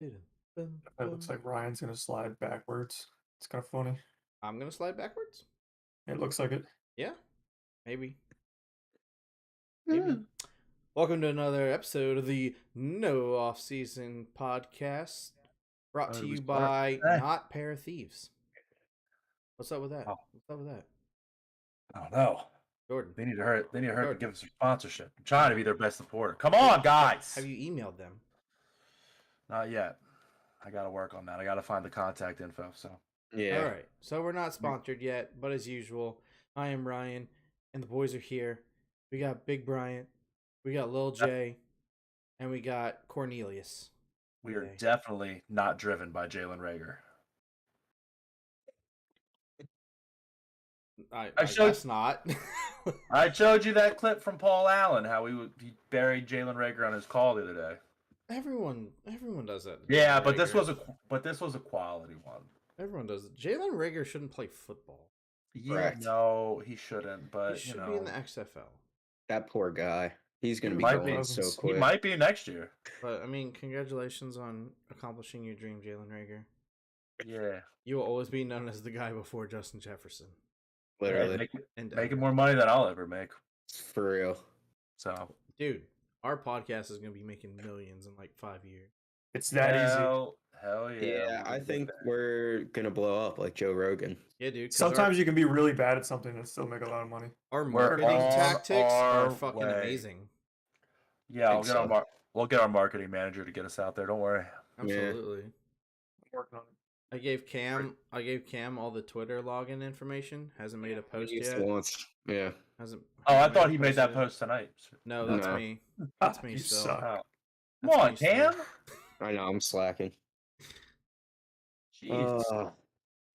It looks like Ryan's gonna slide backwards. It's kind of funny. I'm gonna slide backwards. It looks like it. Yeah, maybe. Welcome to another episode of the No Offseason podcast, brought to you by Not Pair of Thieves. What's up with that? What's up with that? I don't know. Jordan, They need to hurry. They need to hurry to Jordan. give us some sponsorship. I'm trying to be their best supporter. Come on, guys. Have you emailed them? Not yet. I got to work on that. I got to find the contact info. So Yeah. All right. So we're not sponsored yet, but as usual, I am Ryan, and the boys are here. We got Big Bryant, we got Lil J, and we got Cornelius. We are definitely not driven by Jalen Reagor. I guess not. I showed you that clip from Paul Allen, how he buried Jalen Reagor on his call the other day. Everyone does that. Yeah, but this was a quality one. Everyone does it. Jalen Reagor shouldn't play football. Yeah, Correct. no, he shouldn't. But he should be in the XFL. That poor guy. He's going to be going so quick. He might be next year. But I mean, congratulations on accomplishing your dream, Jalen Reagor. Yeah, you will always be known as the guy before Justin Jefferson. Literally, making more money than I'll ever make. For real. So, dude, our podcast is going to be making millions in like 5 years. It's that easy. Hell yeah. Yeah, I think we're going to blow up like Joe Rogan. Yeah, dude. Sometimes you can be really bad at something and still make a lot of money. Our marketing tactics are fucking amazing. Yeah, we'll get our marketing manager to get us out there. Don't worry. Absolutely. I'm working on it. I gave Cam all the Twitter login information. Hasn't made a post yet. Yeah. Hasn't. I thought he made that post tonight. No, that's me. That's me still. Come on, Cam. I know, I'm slacking. Jesus.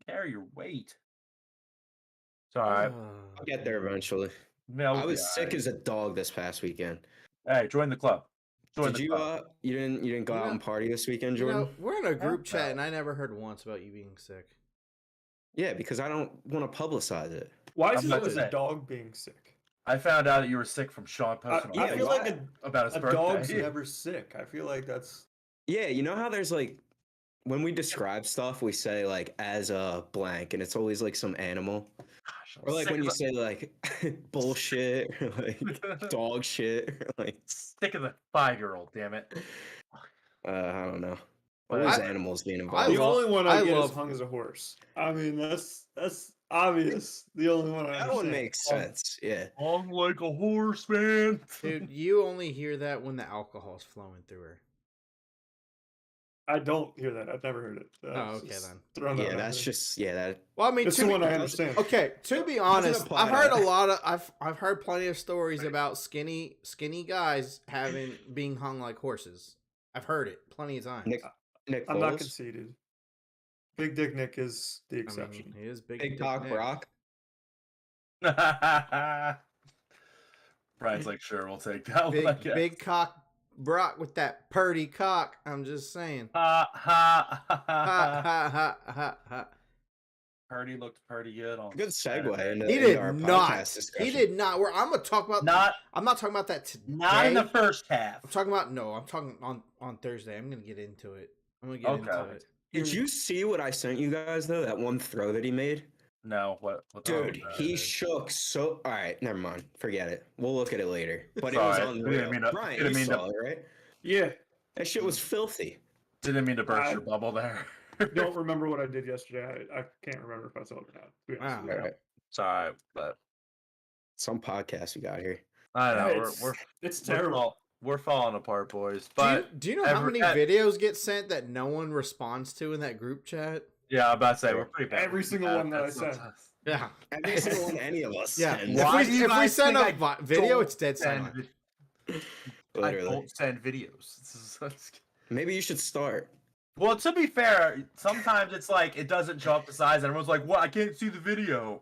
Carry your weight. It's all right. I'll get there eventually. I was sick as a dog this past weekend. Hey, join the club. You didn't go out and party this weekend, Jordan? We're in a group chat, and I never heard once about you being sick. Yeah, because I don't want to publicize it. Why is it always a dog being sick? I found out that you were sick from Sean posting. I feel like about his birthday. Dog's never sick. I feel like that's. Yeah, you know how there's like, when we describe stuff, we say like as a blank, and it's always like some animal. Gosh, or like when you say like bullshit, or like dog shit, or like sick of the 5-year-old. Damn it. I don't know. Always animals being involved. The only one I get is hung as a horse. I mean, that's obvious. The only one I understand. That one makes sense. Yeah. Hung like a horse, man. Dude, you only hear that when the alcohol's flowing through her. I don't hear that. I've never heard it. Okay then. Yeah, that's just that. Well, I mean, that's the one I understand. Okay, to be honest, I've heard a lot of. I've heard plenty of stories about skinny guys being hung like horses. I've heard it plenty of times. Nick I'm not conceited. Big Dick Nick is the exception. I mean, he is Big Cock Brock. Brian's like, sure, we'll take that one. Big Cock Brock with that purdy cock. I'm just saying. Ha ha ha ha ha ha ha. Purdy looked pretty good on. Good segue into he did our not. Podcast discussion. He did not. Where I'm gonna talk about I'm not talking about that today. Not in the first half. I'm talking about I'm talking on Thursday. I'm gonna get into it. I'm gonna get into it. Did you see what I sent you guys though? That one throw that he made. No, what Dude, he shook so. All right, never mind. Forget it. We'll look at it later. But it was on the Brian, you saw it, right? Yeah. That shit was filthy. Didn't mean to burst your bubble there. Don't remember what I did yesterday. I can't remember if I saw it or not. All right. It's all right, but some podcast we got here. I know it's terrible. We're falling apart, boys. But do you know how many videos get sent that no one responds to in that group chat? Yeah, I'm about to say we're pretty bad. Every single one that I sent. Yeah, every single one any of us. Yeah, if we send a video, it's dead silent. I don't send videos. Maybe you should start. Well, to be fair, sometimes it's like it doesn't show up the size, and everyone's like, "What? I can't see the video."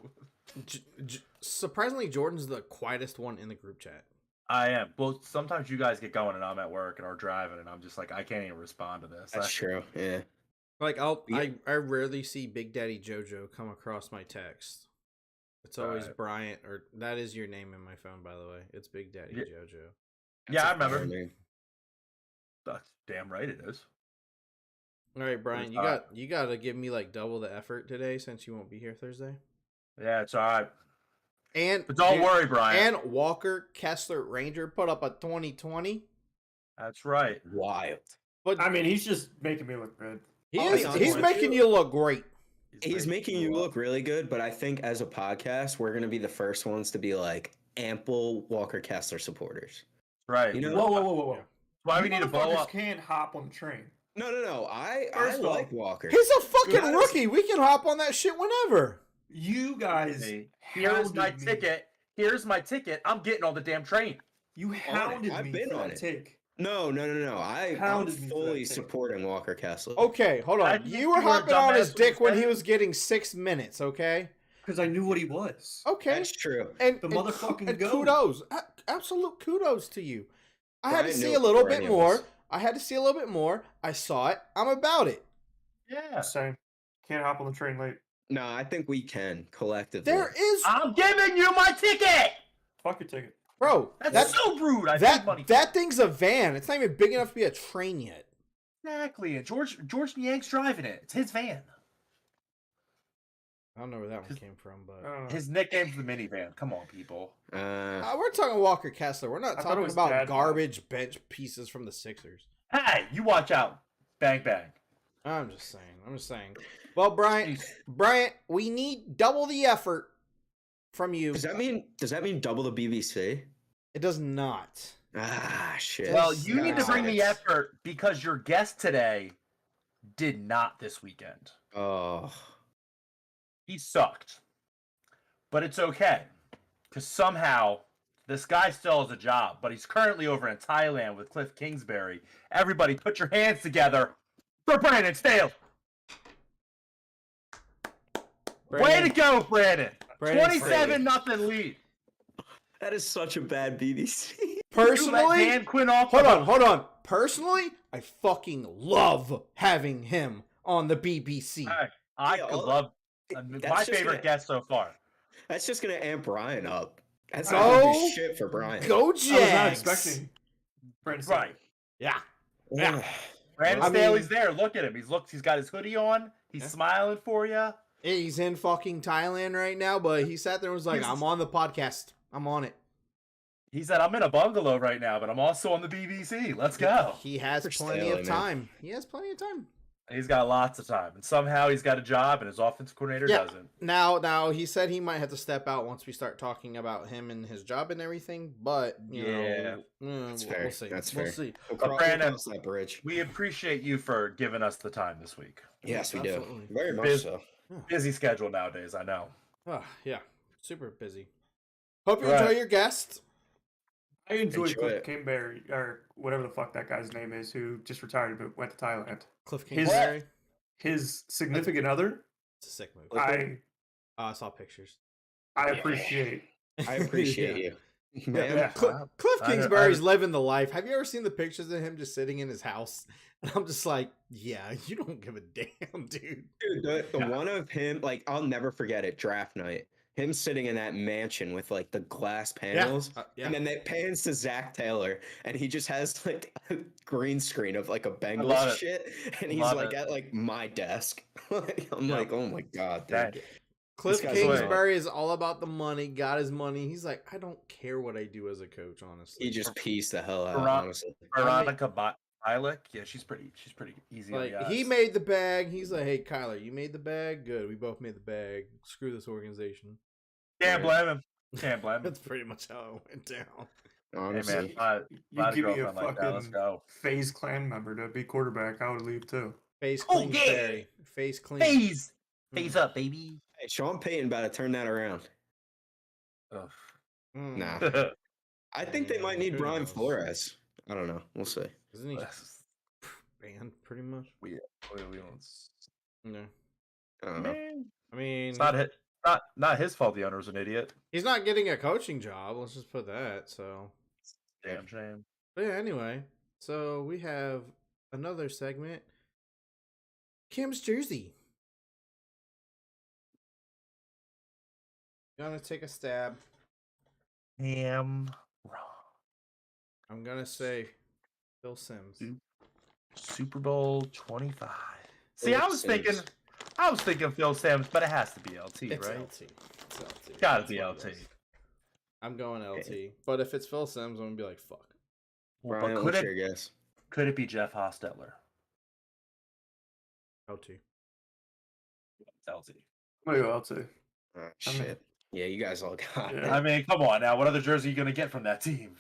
Surprisingly, Jordan's the quietest one in the group chat. I am. Well, sometimes you guys get going, and I'm at work and are driving, and I'm just like, I can't even respond to this. That's true. Yeah. Like I rarely see Big Daddy JoJo come across my text. It's always Bryant, or that is your name in my phone, by the way. It's Big Daddy JoJo. Yeah, I remember. That's damn right it is. All right, Brian, you got to give me like double the effort today since you won't be here Thursday. Yeah, it's all right. And But don't worry, Brian. And Walker Kessler Ranger put up a 2020. That's right. Wild. But I mean, he's just making me look good. he's making you look great. He's making you look really good, but I think as a podcast, we're gonna be the first ones to be like ample Walker Kessler supporters. Right. You know? Whoa. Why You we need to blow motherfuckers up? can't hop on the train. No. I First of all, like Walker. He's a fucking Guys- rookie. We can hop on that shit whenever. You guys Here's hounded my me. ticket. Here's my ticket. I'm getting on the damn train. You hounded I've me been for on that it. take. No. I'm Hounded me for that fully take. supporting Walker Kessler. Okay, hold I on. think You were you were a hopping on his dumbass when you dick when said he it. was getting 6 minutes, okay? Because I knew what he was. Okay. That's true. And The and motherfucking and goat. kudos. Absolute kudos to you. I had to Brian see knew a it little before bit any of more. us. I had to see a little bit more. I saw it. I'm about it. Yeah. Same. Can't hop on the train late. No, I think we can collectively. There is, I'm giving you my ticket. Fuck your ticket. bro. That's so rude. I paid money. That thing's a van. It's not even big enough to be a train yet. Exactly. And George Niang's driving it. It's his van. I don't know where that one came from, but I don't know. His nickname's the minivan. Come on, people. we're talking Walker Kessler. We're not I thought it talking was about Dad. garbage bench pieces from the Sixers. Hey, you watch out. Bang bang. I'm just saying. Well, Bryant, we need double the effort from you. Does that mean double the BBC? It does not. Ah, shit. Well, you need to bring the Nice. effort because your guest today did not this weekend. Oh, He sucked. But it's okay. Because somehow this guy still has a job, but he's currently over in Thailand with Cliff Kingsbury. Everybody put your hands together for Brandon Staley. Way to go, Brandon. Brandon 27-0 lead. that is such a bad BBC. You let Personally, Dan Quinn off. hold on. Personally, I fucking love having him on the BBC. I Yeah, love that's my just favorite gonna- guest so far. That's just gonna amp Brian up. That's Go- not gonna do shit for Brian. Go I was Jags! not expecting Brandon Staley. Right. Yeah. Yeah. Brandon I mean- Staley's there. Look at him. He's got his hoodie on. He's Yeah. smiling for you. He's in fucking Thailand right now, but he sat there and was like, I'm on the podcast. I'm on it. He said, I'm in a bungalow right now, but I'm also on the BBC. Let's go. He has For plenty Staley, of man. time. He has plenty of time. He's got lots of time. And somehow he's got a job and his offensive coordinator Yeah. doesn't. Now he said he might have to step out once we start talking about him and his job and everything. But you know, That's fair. we'll see. That's We'll fair. see. We'll Brandon- cross that bridge. We appreciate you for giving us the time this week. Yes, we Absolutely. do. Very much Biz- so. Busy schedule nowadays, I know. Oh, yeah, super busy. Hope you Right. enjoy your guest. I enjoyed Enjoy Cliff it. Kingsbury, or whatever the fuck that guy's name is, who just retired but went to Thailand. Cliff His- Kingsbury. His significant other, It's a sick movie. I saw pictures. appreciate. I appreciate Yeah. you. Man, Yeah. Cliff I- Kingsbury's living the life. Have you ever seen the pictures of him just sitting in his house? And I'm just like, yeah, you don't give a damn, dude. dude, the Yeah. one of him, like, I'll never forget it, draft night. Him sitting in that mansion with, like, the glass panels. Yeah. And then it pans to Zach Taylor, and he just has, like, a green screen of, like, a love Bengals it. shit. And he's, Love like, it. at, like, my desk. I'm Yeah. like, oh my God, dude. That- Cliff guy's Kingsbury is all about the money, got his money. He's like, I don't care what I do as a coach, honestly. He just pieced the hell out, Veron- honestly. Veronica Bialik, yeah, she's pretty easy. Like, on the he eyes. made the bag. He's like, hey, Kyler, you made the bag? Good. We both made the bag. Screw this organization. Can't blame him. Can't blame him. That's pretty much how it went down. Hey Honestly. man, glad You a give me a girlfriend like that. Let's fucking go. FaZe clan member to be quarterback, I would leave too. Face Oh, clean, yeah. Barry. Face clean. Phase up, baby. Hey, Sean Payton about to turn that around. Ugh. Mm. Nah. I think they might need Who Brian knows? Flores. I don't know. We'll see. Isn't he banned pretty much? we don't. No. I don't know. Man, I mean, it's not his fault. The owner's an idiot. he's not getting a coaching job. Let's just put that. So, Damn shame. but yeah, anyway. So we have another segment. Kim's jersey. Gonna take a stab. Damn wrong. I'm gonna say Phil Sims. Super Bowl 25. See, I was thinking Phil Sims, but it has to be LT, It's right? LT. It's LT. Gotta That's be my LT. guess. I'm going LT. But if it's Phil Sims, I'm gonna be like, fuck. Brian, But what's your guess? could it be Jeff Hostetler? LT. It's LT. I'm gonna go LT. Oh, shit. Yeah, you guys all got Yeah. it. I mean, come on now. What other jersey are you gonna get from that team?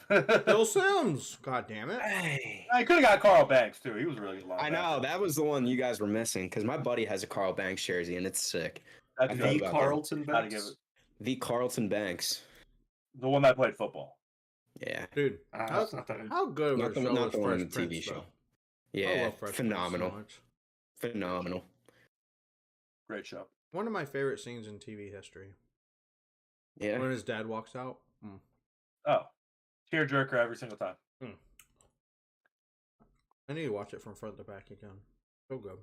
Phil Sims. God damn it. Hey. I could have got Carl Banks too. He was a really good. I know, that was the one you guys were missing, because my buddy has a Carl Banks jersey, and it's sick. That's I good. thought The about Carlton Gotta give Banks. it. The Carlton Banks. The one that played football. Yeah. Dude, It's not that. how good of a Not the, show not was the one Fresh on the TV Prince, show. though? I Yeah, love Fresh Prince so phenomenal. much. Phenomenal. Great show. One of my favorite scenes in TV history. Yeah. When his dad walks out. Oh, tearjerker every single time. I need to watch it from front to back again. So good.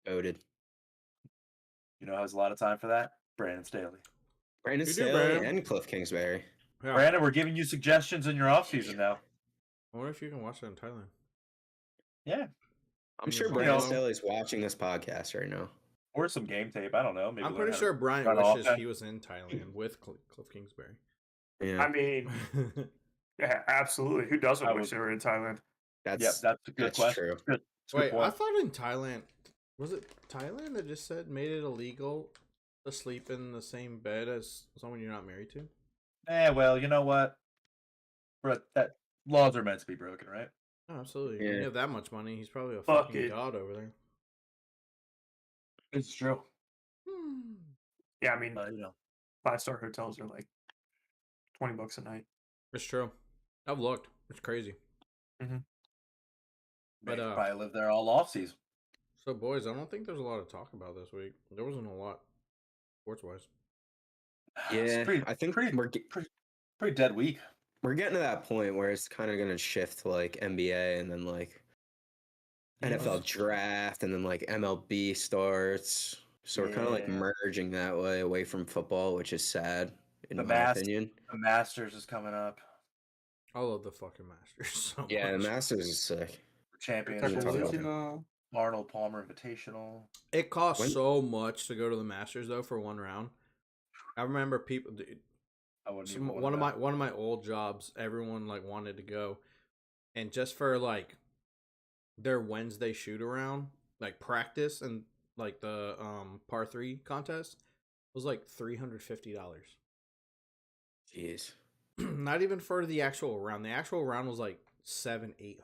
Voted. You know who has a lot of time for that? Brandon Staley. Brandon You do, Staley Brandon. and Cliff Kingsbury. Yeah. Brandon, we're giving you suggestions in your offseason now. I wonder if you can watch that in Thailand. Yeah. I'm sure You Brandon know- Staley's watching this podcast right now. Or some game tape. I don't know. Maybe I'm learn pretty how sure to Brian run wishes offense. he was in Thailand with Cliff Kingsbury. Yeah. I mean, yeah, absolutely. Who doesn't I wish would- they were in Thailand? Yep, That's that's a good that's question. true. Good. It's a good Wait, I point. thought in Thailand, was it Thailand that just said made it illegal to sleep in the same bed as someone you're not married to? Well, you know what? That laws are meant to be broken, right? Oh, absolutely. Yeah. When you have that much money, he's probably a Fuck fucking it. god over there. It's true. Yeah, I mean, You know, 5-star hotels are like $20 a night. It's true. I've looked. It's crazy. But, but probably live there all off season. So, boys, I don't think there's a lot to talk about this week. There wasn't a lot, sports-wise. yeah. I think pretty dead week. we're getting to that point where it's kind of going to shift to like NBA and then like NFL draft and then like MLB starts. So we're kind of like Yeah. merging that way away from football, which is sad in The my opinion. The Masters is coming up. I love the fucking Masters so Yeah, the much. Masters is sick. Championship. Talk about Arnold Palmer Invitational. It costs When- so much to go to the Masters though for one round. I remember people. I wouldn't even One of my old jobs, everyone like wanted to go, and just for like their Wednesday shoot around, like practice and like the par 3 contest was like $350. Jeez. Not even for the actual round. The actual round was like $700-800.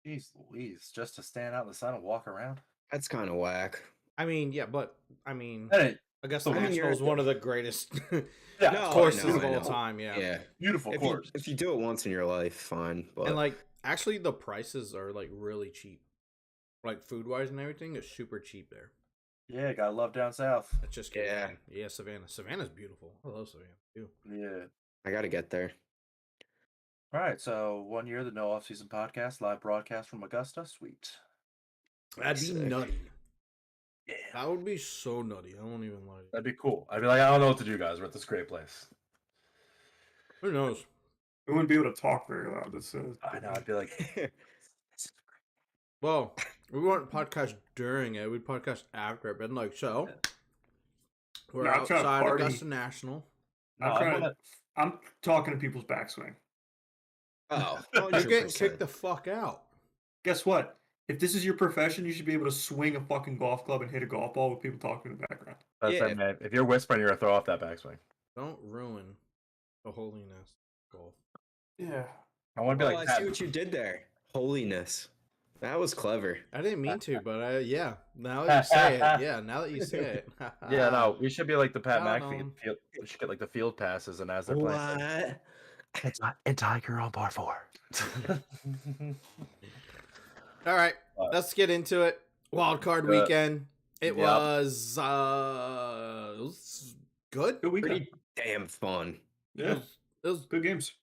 Jeez Louise, just to stand out in the sun and walk around. That's kind of whack. I mean, yeah, but I mean, Hey, I guess I the mean, National is one of the greatest yeah, No, courses I know, of I all know. time. Yeah. Yeah. beautiful If course. you do it once in your life, fine. But And like actually the prices are like really cheap. Like food wise and everything is super cheap there. Yeah, gotta love down south. It's just Yeah. Yeah, Savannah. Savannah's beautiful. I love Savannah too. Yeah. I got to get there. All right, so 1 year, the No Offseason Podcast, live broadcast from Augusta. Sweet. That'd be Sick. nutty. Yeah. That would be so nutty. I won't even lie. That'd be cool. I'd be like, I don't know what to do, guys. We're at this great place. Who knows? We wouldn't be able to talk very loud. I know. I'd be like, Well, we wouldn't podcast during it. We'd podcast after it. But like, so we're No, I'm trying to outside party. Augusta National. no, I wanna- I'm talking to people's backswing. Oh, You're getting 100%. kicked the fuck out. Guess what? If this is your profession, you should be able to swing a fucking golf club and hit a golf ball with people talking in the background. that's Yeah. it, man. If you're whispering, you're gonna throw off that backswing. Don't ruin the holiness of golf. Yeah. I want to be Oh, like I see Pat. what you did there. Holiness. That was clever. I didn't mean to, but yeah. Now that you say it, yeah. Now that you say it, Yeah, no, we should be like the Pat Shout McAfee. on. We should get like the field passes, and as they're playing, What? and Tiger on par 4. All right, let's get into it. Wildcard weekend. It Yep. was good. Good weekend. Pretty damn fun. Yeah. It was. Good games.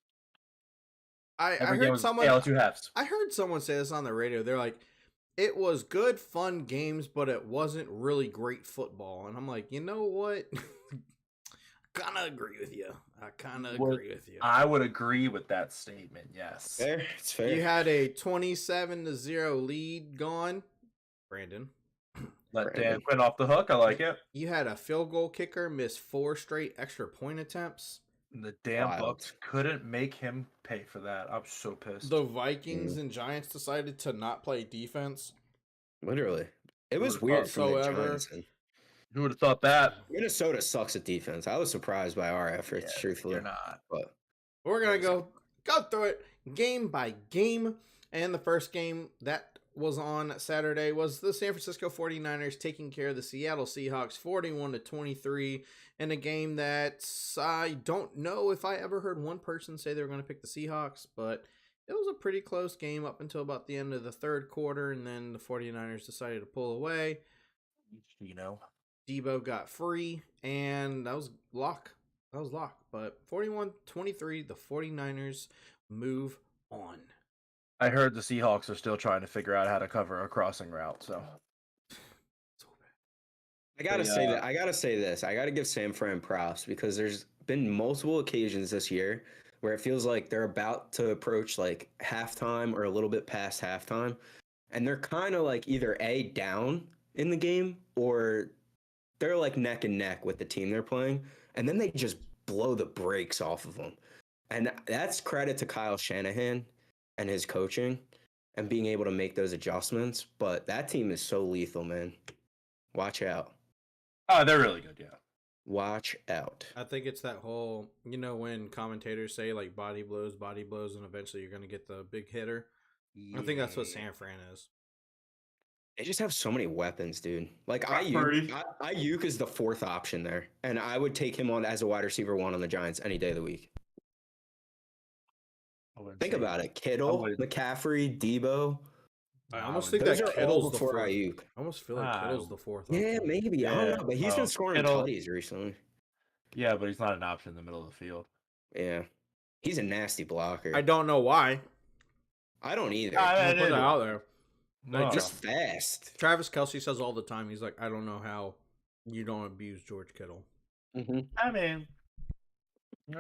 I Every game heard was someone. tale of two halves. I heard someone say this on the radio. They're like, "It was good, fun games, but it wasn't really great football." And I'm like, you know what? I kind of agree with you. I would agree with that statement. Yes. Fair. It's fair. You had a 27-0 lead gone, Brandon. Let Dan Brandon. Quinn off the hook. I like it. You had a field goal kicker miss 4 straight extra point attempts. And the damn Wild. Bucks couldn't make him pay for that. I'm so pissed. The Vikings and Giants decided to not play defense. Literally. It was Would've weird thought from the whatsoever. Giants. And Who would have thought that? Minnesota sucks at defense. I was surprised by our efforts, Yeah, truthfully. You're not. But We're going to go through it game by game. And the first game that was on Saturday was the San Francisco 49ers taking care of the Seattle Seahawks 41-23 in a game that I don't know if I ever heard one person say they were going to pick the Seahawks, but it was a pretty close game up until about the end of the third quarter, and then the 49ers decided to pull away. You know. Debo got free, and that was lock. But 41-23, the 49ers move on. I heard the Seahawks are still trying to figure out how to cover a crossing route. So I gotta say that. I gotta say this. I gotta give San Fran props because there's been multiple occasions this year where it feels like they're about to approach like halftime or a little bit past halftime, and they're kind of like either down in the game or they're like neck and neck with the team they're playing, and then they just blow the brakes off of them. And that's credit to Kyle Shanahan and his coaching and being able to make those adjustments. But that team is so lethal, man. Watch out. oh, they're really good. Yeah. Watch out. I think it's that whole, when commentators say like body blows, and eventually you're going to get the big hitter. I think that's what San Fran is. They just have so many weapons, dude. Like Purdy. Ayuk is the fourth option there, and I would take him on as a wide receiver 1 on the Giants any day of the week. Think about it: Kittle, McCaffrey, Debo. I almost think Those that are all Kittle's the before fourth. Ayuk. I almost feel like Kittle's the fourth. Yeah, option. maybe. I don't know, but he's been scoring Kittle- tutties recently. Yeah, but he's not an option in the middle of the field. Yeah, he's a nasty blocker. I don't know why. I don't either. I'll put that out there. No. Just fast. Travis Kelce says all the time, he's like, I don't know how you don't abuse George Kittle. I mean,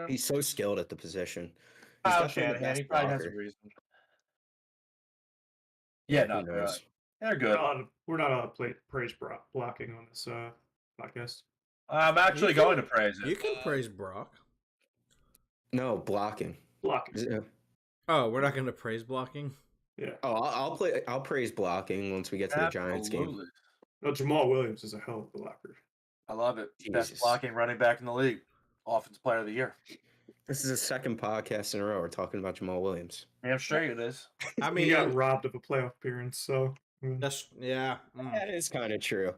He's so skilled at the position. He's Kyle definitely the Shanahan, best he probably has a blocker. reason. Yeah, Who no, knows? they're good. We're not allowed to play praise blocking on this podcast. I'm actually You can- going to praise it. You can praise Brock. No, blocking. Blocking. Yeah. Oh, we're not going to praise blocking? Yeah. Oh, I'll praise blocking once we get to the Giants game. Absolutely. No, Jamal Williams is a hell of a blocker. I love it. Jesus. Best blocking running back in the league. Offensive player of the year. This is the second podcast in a row we're talking about Jamal Williams. Damn straight it is. I He mean, got robbed of a playoff appearance, so that's, yeah. That is kind of true.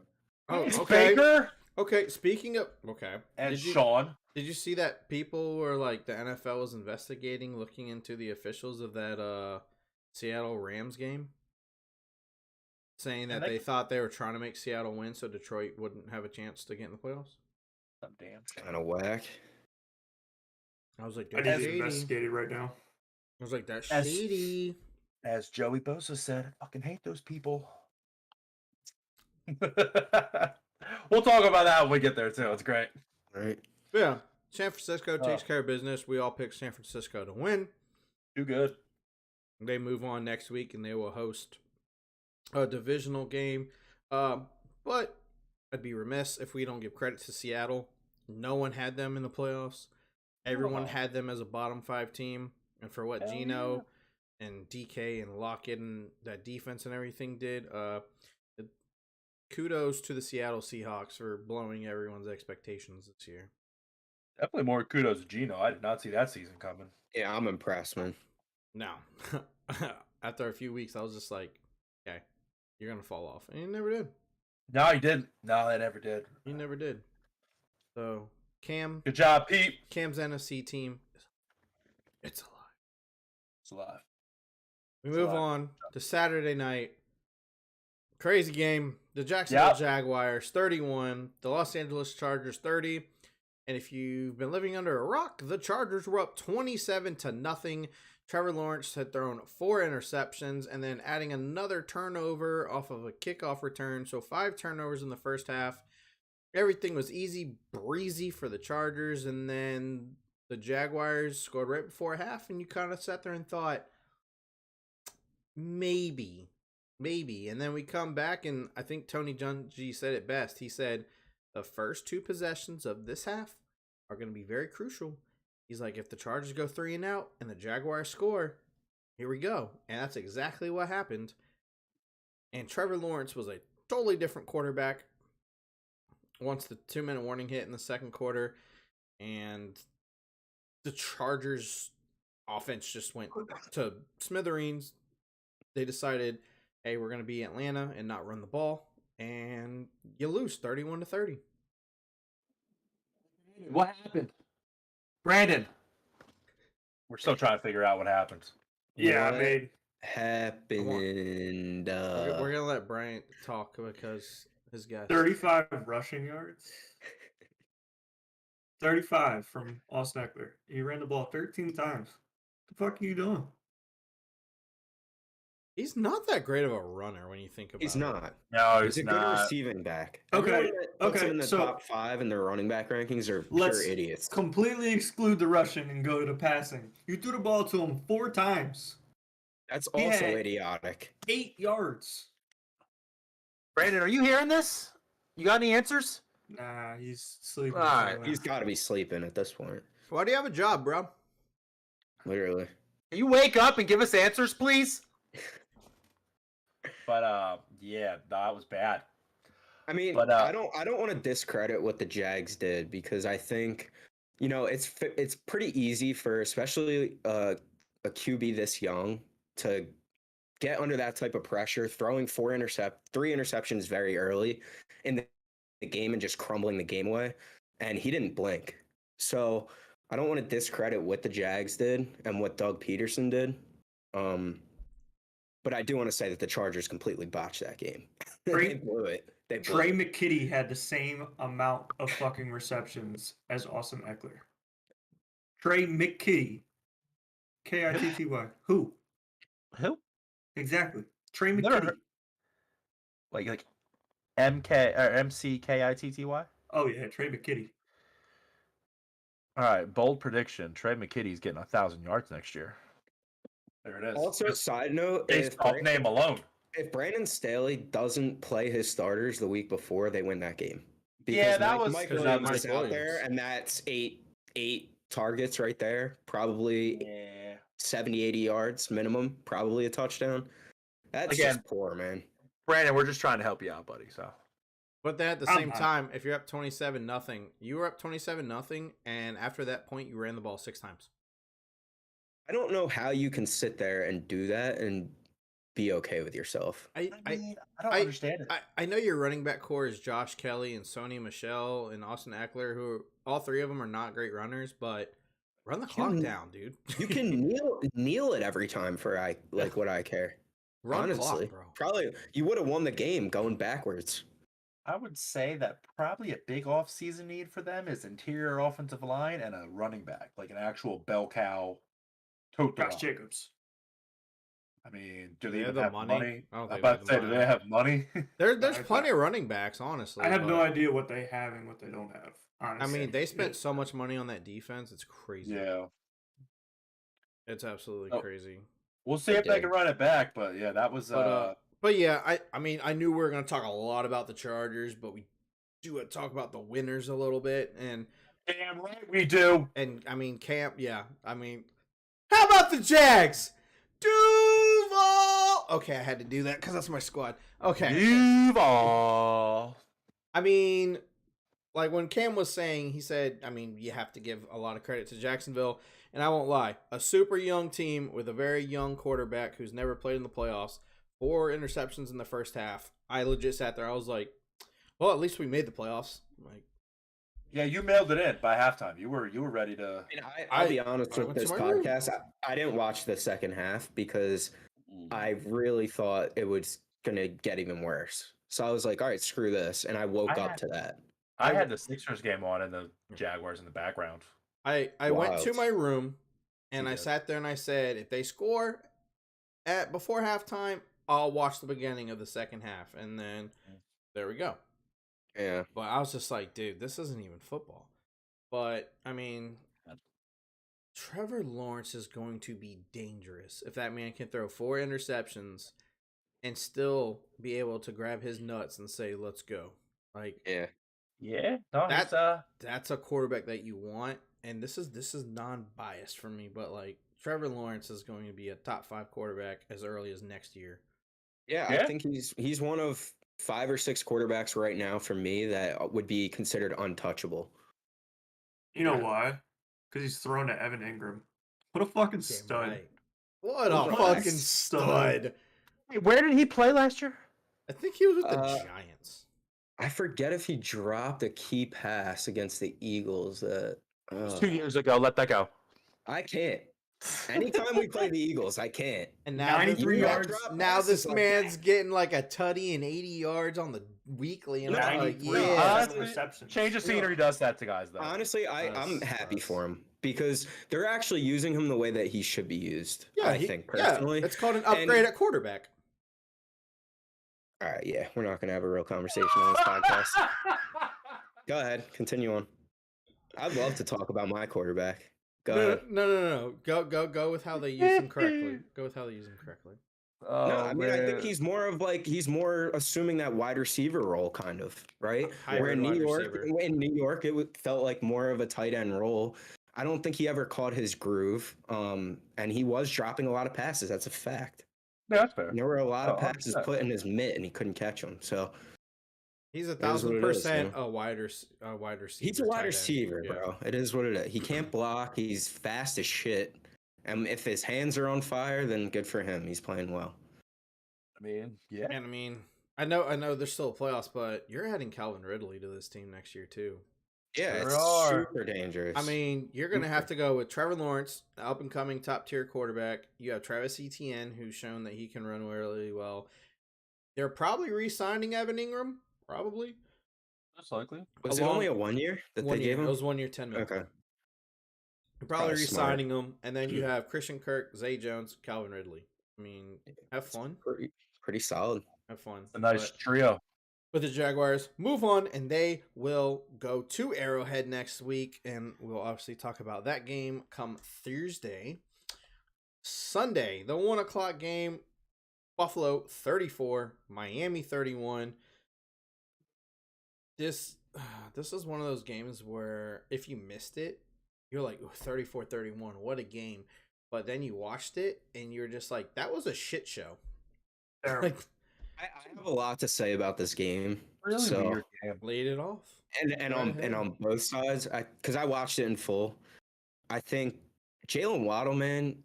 Oh, It's okay. Baker Okay, speaking of, and Did you- Sean. Did you see that people were like, the NFL was investigating, looking into the officials of that Seattle Rams game? Saying that And they thought they were trying to make Seattle win so Detroit wouldn't have a chance to get in the playoffs. Some damn shame. Kind of whack. I was like, I that's need to shady. investigate it right now. I was like, that's As- shady. As Joey Bosa said, I fucking hate those people. We'll talk about that when we get there too. It's great. Right. Yeah, San Francisco takes care of business. We all picked San Francisco to win. Too good. They move on next week and they will host a divisional game. But I'd be remiss if we don't give credit to Seattle. No one had them in the playoffs. Everyone No. had them as a bottom 5 team. And for what Hell Gino and DK and Lockett and that defense and everything did, kudos to the Seattle Seahawks for blowing everyone's expectations this year. Definitely more kudos to Gino. I did not see that season coming. Yeah, I'm impressed, man. Now, after a few weeks, I was just like, okay, you're going to fall off. And he never did. No, he didn't. No, they never did. He never did. So, Good job, Pete. Cam's NFC team, it's alive. It's alive. We It's move alive. on to Saturday night. Crazy game. The Jacksonville Yep. Jaguars 31, the Los Angeles Chargers 30. And if you've been living under a rock, the Chargers were up 27-0. Trevor Lawrence had thrown 4 interceptions and then adding another turnover off of a kickoff return. So 5 turnovers in the first half. Everything was easy breezy for the Chargers. And then the Jaguars scored right before half. And you kind of sat there and thought, maybe maybe. And then we come back, and I think Tony Dungy said it best. He said the first 2 possessions of this half are going to be very crucial. He's like, if the Chargers go 3 and out and the Jaguars score, here we go. And that's exactly what happened. And Trevor Lawrence was a totally different quarterback once the 2-minute warning hit in the second quarter. And the Chargers offense just went to smithereens. They decided, hey, we're going to be Atlanta and not run the ball. And you lose 31-30. What happened? Brandon. We're still trying to figure out what happened. Yeah, What I mean, happened? We're going to let Bryant talk because his guess. 35 rushing yards. 35 from Austin Eckler. He ran the ball 13 times. What the fuck are you doing? He's not that great of a runner when you think about it. He's not. No, He's he's a good not. receiving back. Okay, Everyone that puts him in the so top 5 in their running back rankings are let's pure idiots. completely exclude the rushing and go to the passing. You threw the ball to him 4 times. That's he also had- idiotic. 8 yards. Brandon, are you hearing this? You got any answers? Nah, he's sleeping. All right, somewhere. He's got to be sleeping at this point. Why do you have a job, bro? Literally. Can you wake up and give us answers, please? But yeah, that was bad. I mean, But, I don't want to discredit what the Jags did because I think, it's pretty easy for especially a QB this young to get under that type of pressure, throwing 3 interceptions very early in the game and just crumbling the game away. And he didn't blink. So I don't want to discredit what the Jags did and what Doug Peterson did. But I do want to say that the Chargers completely botched that game. They blew it. Trey McKitty had the same amount of fucking receptions as Austin Eckler. Trey McKitty. Kitty. Who? Who? Exactly. Trey Never McKitty. heard- Like MK or MCKITTY? Oh, yeah, Trey McKitty. All right, bold prediction. Trey McKitty's getting 1,000 yards next year. There it is. Also, side note, based off name alone. if Brandon Staley doesn't play his starters the week before, they win that game. Yeah, that Mike, was- Mike 'cause Williams Mike is out Williams. there, and that's eight targets right there. Probably Yeah. 70, 80 yards minimum. Probably a touchdown. That's Again- just poor, man. Brandon, we're just trying to help you out, buddy. So But then at the I'm same not. time, if you're up 27-0, you were up 27-0, and after that point, you ran the ball 6 times. I don't know how you can sit there and do that and be okay with yourself. I don't I- understand it. I know your running back core is Josh Kelly and Sony Michelle and Austin Eckler, who all 3 of them are not great runners, but run the clock can- down, dude. You can kneel it every time for what I care. run the Honestly, clock, bro. probably you would have won the game going backwards. I would say that probably a big offseason need for them is interior offensive line and a running back, like an actual bell cow. Tote the Josh rock. Jacobs. I mean, Do do they they have even the have money? money? I don't I'm think about to they say, have do the they have money? There's I- plenty of running backs, honestly. I have no but- idea what they have and what they don't have. I Honestly. mean, they spent so much money on that defense. It's crazy. Yeah. It's absolutely Oh. crazy. We'll see They if they did. can run it back, but yeah, that was But yeah, I mean, I knew we were going to talk a lot about the Chargers, but we do want to talk about the winners a little bit. And damn right we do. I mean, I mean, how about the Jags? Duval! Okay, I had to do that because that's my squad. Okay. Duval. I mean, like when Cam was saying, he said, I mean, you have to give a lot of credit to Jacksonville. And I won't lie, a super young team with a very young quarterback who's never played in the playoffs, 4 interceptions in the first half. I legit sat there. I was like, well, at least we made the playoffs. Like, Yeah, you mailed it in by halftime. You were ready to. I mean, I'll be honest I with went to this my room. podcast. I didn't watch the second half because I really thought it was gonna get even worse. So I was like, all right, screw this. And I woke I up had- to that. I had the Sixers game on and the Jaguars in the background. I went to Wild. my room and You I did. sat there and I said, if they score before halftime, I'll watch the beginning of the second half. And then there we go. Yeah. But I was just like, dude, this isn't even football. But I mean, Trevor Lawrence is going to be dangerous if that man can throw 4 interceptions and still be able to grab his nuts and say, "Let's go." Like Yeah. No, that. it's That's a quarterback that you want, and this is non-biased for me, but like Trevor Lawrence is going to be a top 5 quarterback as early as next year. Yeah, I think he's one of 5 or 6 quarterbacks right now for me that would be considered untouchable. You know why? Because he's thrown to Evan Ingram. What a fucking stud! Right. What What a a fucking stud. stud! Wait, where did he play last year? I think he was with the Uh, Giants. I forget if he dropped a key pass against the Eagles. It was 2 years ago. Let that go. I can't. Anytime we play the Eagles, I can't. And now 93 You got yards. drop Now passes this like man's that. getting like a tutty and 80 yards on the weekly, and I'm like, 93 yeah. seven receptions. Change of scenery does that to guys, though. Honestly, I'm Us, happy us. for him because they're actually using him the way that he should be used. Yeah, I think personally. it's called an upgrade at quarterback. All right, yeah, we're not gonna have a real conversation on this podcast. Go ahead, continue on. I'd love to talk about my quarterback. Go ahead. No. Go with how they use him correctly. Go with how they use him correctly. Oh, No, I mean I think man. he's more assuming that wide receiver role, kind of, right? Hybrid Where in wide New receiver. York, felt like more of a tight end role. I don't think he ever caught his groove, and he was dropping a lot of passes. That's a fact. Yeah, that's fair. And there were a lot of Oh, passes 100%. put in his mitt, and he couldn't catch them. So He's is what it is, 1,000% man. a wide receiver. he's a tight wide end. receiver, Yeah. bro. It is what it is. He can't block. He's fast as shit. And if his hands are on fire, then good for him. He's playing well. I mean, yeah. And I mean, I know there's still playoffs, but you're adding Calvin Ridley to this team next year too. Yeah, Sure it's are. super dangerous. I mean, you're gonna have to go with Trevor Lawrence, up and coming top tier quarterback. You have Travis Etienne, who's shown that he can run really well. They're probably re-signing Evan Ingram, probably. Most likely. was it only a 1 year that they gave him? It was 1 year, 10 million. Okay. You're probably Probably smart. re-signing him, and then you have Christian Kirk, Zay Jones, Calvin Ridley. I mean, have fun, Pretty solid. have fun. A nice But trio. with the Jaguars, move on, and they will go to Arrowhead next week, and we'll obviously talk about that game come Thursday. Sunday, the 1 o'clock game, Buffalo 34, Miami 31. This is one of those games where if you missed it, you're like 34-31, what a game. But then you watched it and you're just like, that was a shit show. Terrible. Like, I have a lot to say about this game. Really So- weird game. laid it off. And Right ahead. on both sides, because I watched it in full. I think Jalen Waddle, man,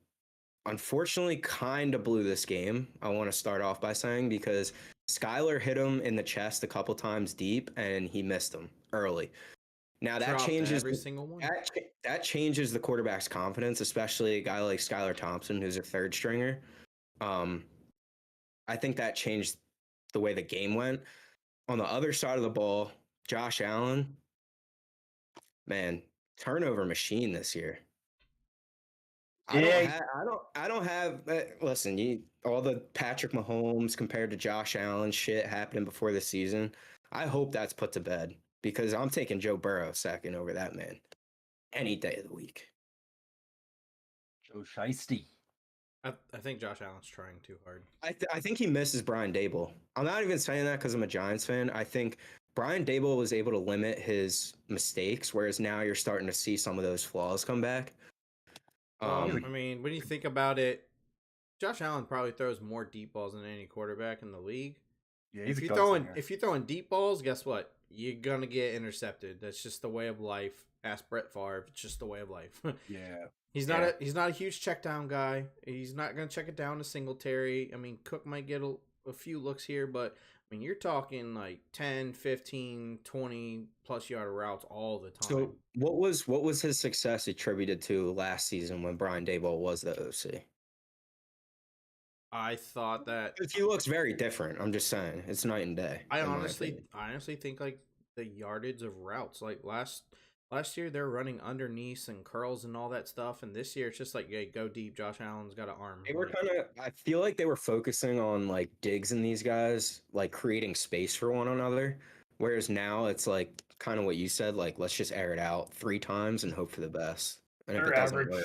unfortunately kind of blew this game. I want to start off by saying because Skyler hit him in the chest a couple times deep and he missed him early. Now that Dropped changes every single one. that changes the quarterback's confidence, especially a guy like Skylar Thompson, who's a third stringer. I think that changed the way the game went. On the other side of the ball, Josh Allen, man, turnover machine this year. Yeah. I don't have. Listen, all the Patrick Mahomes compared to Josh Allen shit happening before the season. I hope that's put to bed because I'm taking Joe Burrow second over that man any day of the week. Joe Shiesty. I think Josh Allen's trying too hard. I think he misses Brian Dable. I'm not even saying that because I'm a Giants fan. I think Brian Dable was able to limit his mistakes, whereas now you're starting to see some of those flaws come back. I mean, when you think about it, Josh Allen probably throws more deep balls than any quarterback in the league. Yeah, he's If a you're throwing deep balls, guess what? You're gonna get intercepted. That's just the way of life. Ask Brett Favre. It's just the way of life. Yeah. He's not a huge check down guy. He's not gonna check it down to Singletary. I mean, Cook might get a few looks here, but I mean, you're talking like 10, 15, 20 plus yard routes all the time. So what was his success attributed to last season when Brian Dable was the OC? I thought that He looks very different. I'm just saying, it's night and day. I in my honestly opinion. think like the yardage of routes. Like last year they're running underneath and curls and all that stuff, and this year it's just like, hey, go deep. Josh Allen's got an arm. They were Like, kind of. I feel like they were focusing on like Diggs and these guys, like creating space for one another. Whereas now it's like kind of what you said, like let's just air it out 3 times and hope for the best. And if it doesn't work,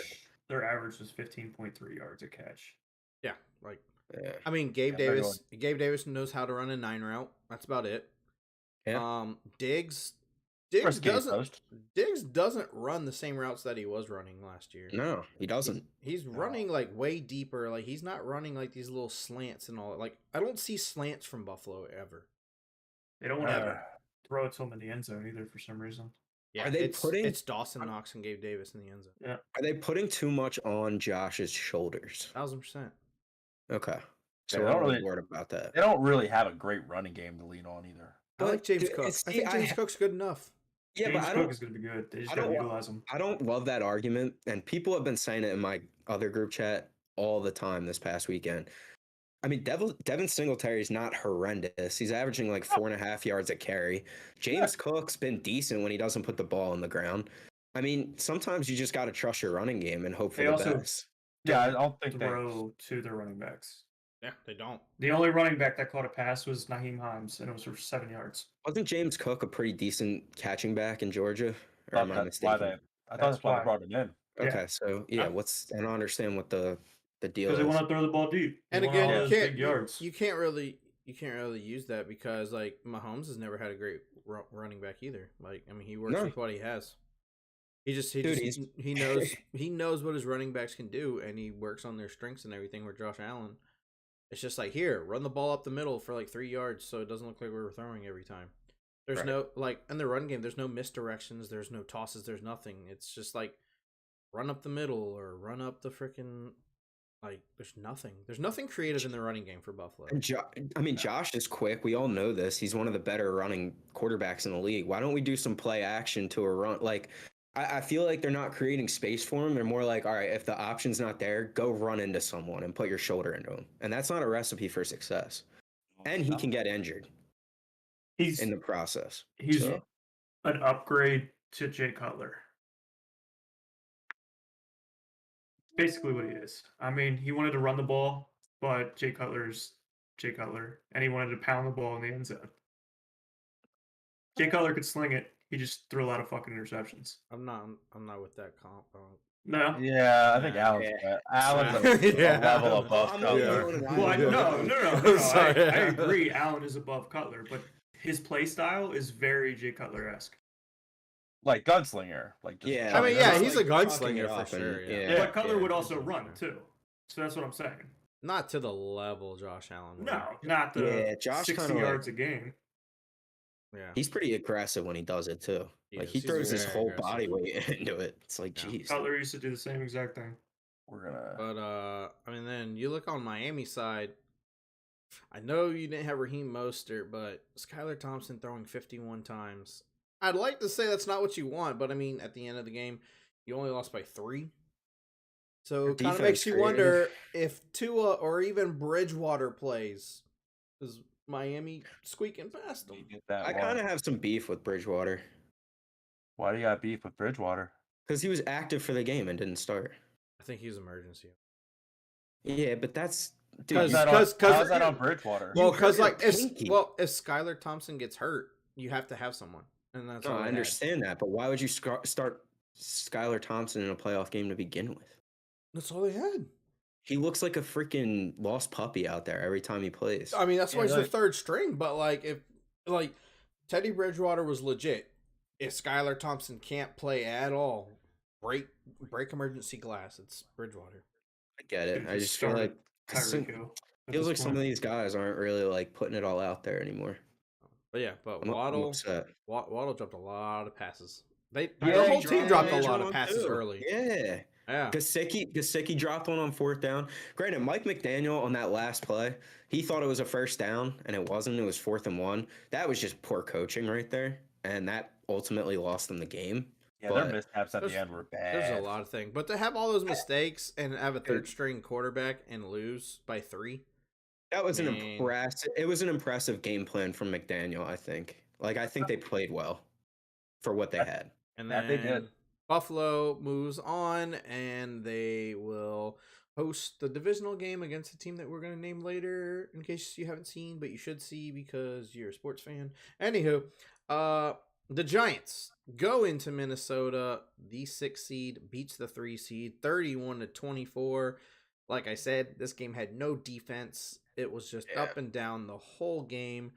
Their average was 15.3 yards a catch. yeah, like Yeah. I mean, Gabe Yeah, they're Davis knows how to run a 9 route. That's about it. Yeah. Diggs First game post. doesn't run the same routes that he was running last year. No, he doesn't. He's running like way deeper. Like he's not running like these little slants and all. Like I don't see slants from Buffalo ever. They don't want to throw it to him in the end zone either for some reason. Yeah, Are they it's putting- it's Dawson Knox and Gabe Davis in the end zone. Yeah. Are they putting too much on Josh's shoulders? 1000%. Okay. So they I'm don't really really- worried about that. They don't really have a great running game to lean on either. I like James dude, Cook. I it's- think James Cook's good enough. Yeah, James but I Cook don't. is going to be good. They just I got to don't wa- utilize him. I don't love that argument, and people have been saying it in my other group chat all the time this past weekend. I mean, Devin Singletary's not horrendous. He's averaging like 4.5 yards a carry. James Cook's been decent when he doesn't put the ball on the ground. I mean, sometimes you just got to trust your running game and hope for They the also best. Yeah, I don't think they. Throw to their running backs. Yeah, they don't. The only running back that caught a pass was Naheem Hines, and it was for 7 yards. Wasn't James Cook a pretty decent catching back in Georgia? Or I am I thought that's why mistaken? I thought that's why why. they brought him in. Yeah. Okay, so yeah, I don't understand what the deal Because is. they want to throw the ball deep. They And want again, all you those can't big yards. you can't really use that because like Mahomes has never had a great running back either. Like I mean, he works No. with what he has. He Dude, he knows what his running backs can do, and he works on their strengths and everything. Where Josh Allen, it's just like here, run the ball up the middle for like 3 yards, so it doesn't look like we're throwing every time. There's Right. no like in the run game. There's no misdirections. There's no tosses. There's nothing. It's just like run up the middle or run up the freaking. Like there's nothing. There's nothing creative in the running game for Buffalo. And Josh is quick. We all know this. He's one of the better running quarterbacks in the league. Why don't we do some play action to a run? Like, I feel like they're not creating space for him. They're more like, all right, if the option's not there, go run into someone and put your shoulder into him. And that's not a recipe for success. And he can get injured He's in the process. he's So, an upgrade to Jay Cutler. Basically what he is. I mean, he wanted to run the ball, but Jay Cutler's Jay Cutler, and he wanted to pound the ball in the end zone. Jay Cutler could sling it. He just threw a lot of fucking interceptions. I'm not with that comp. No. Yeah, I think Yeah. Allen's a Yeah. level above I'm Cutler. only Well, going no. Sorry. I agree. Allen is above Cutler, but his play style is very Jay Cutler-esque. Like gunslinger. Like just Yeah, I mean, like, yeah, that's he's like a fucking gunslinger it for up and- sure. Yeah. yeah. But Cutler Yeah, would for also sure, run for sure. too. So that's what I'm saying. Not to the level Josh Allen. would. No, not the Yeah, Josh 60 kinda yards a game. Yeah. He's pretty aggressive when he does it too. He Like is. he He's throws his very whole aggressive. body weight into it. It's like, Yeah. geez. Cutler used to do the same exact thing. We're gonna. But I mean, then you look on Miami side. I know you didn't have Raheem Mostert, but Skylar Thompson throwing 51 times. I'd like to say that's not what you want, but I mean, at the end of the game, you only lost by 3. So it kind of Defense makes you creative. wonder if Tua or even Bridgewater plays. Is Miami squeaking past them? Get that I one. kind of have some beef with Bridgewater Why do you got beef with Bridgewater? because he was active for the game and didn't start. I think he's emergency. Yeah, but that's dude. Because- you- How's cause- that on Bridgewater? Well, hurt because your like if pinky. if Skylar Thompson gets hurt, you have to have someone, and that's no, all I they had. understand that, but why would you start Skylar Thompson in a playoff game to begin with? That's all they had. He looks like a freaking lost puppy out there every time he plays. I mean, that's why Yeah, he's the like- third string. But like, if like Teddy Bridgewater was legit, if Skylar Thompson can't play at all, break emergency glass. It's Bridgewater. I get it. Dude, I just just feel like Tyreek Hill. at feels this like some of point. these guys aren't really like putting it all out there anymore. But yeah, but I'm Waddle upset. dropped a lot of passes. The Yeah, whole he team dropped a Yeah, lot of one passes too. early. Yeah. Yeah. Gesicki dropped one on 4th down. Granted, Mike McDaniel on that last play, he thought it was a 1st down, and it wasn't. It was 4th and 1. That was just poor coaching right there, and that ultimately lost them the game. Yeah, their but- mishaps at There's- the end were bad. There's a lot of things, but to have all those mistakes and have a third string quarterback and lose by 3. That was an Man. impressive. It was an impressive game plan from McDaniel. I think. Like I think they played well for what they had. And Yeah, then they did. Buffalo moves on, and they will host the divisional game against a team that we're going to name later, in case you haven't seen, but you should see because you're a sports fan. Anywho, the Giants go into Minnesota. The 6 seed beats the 3 seed, 31-24. Like I said, this game had no defense. It was just up and down the whole game.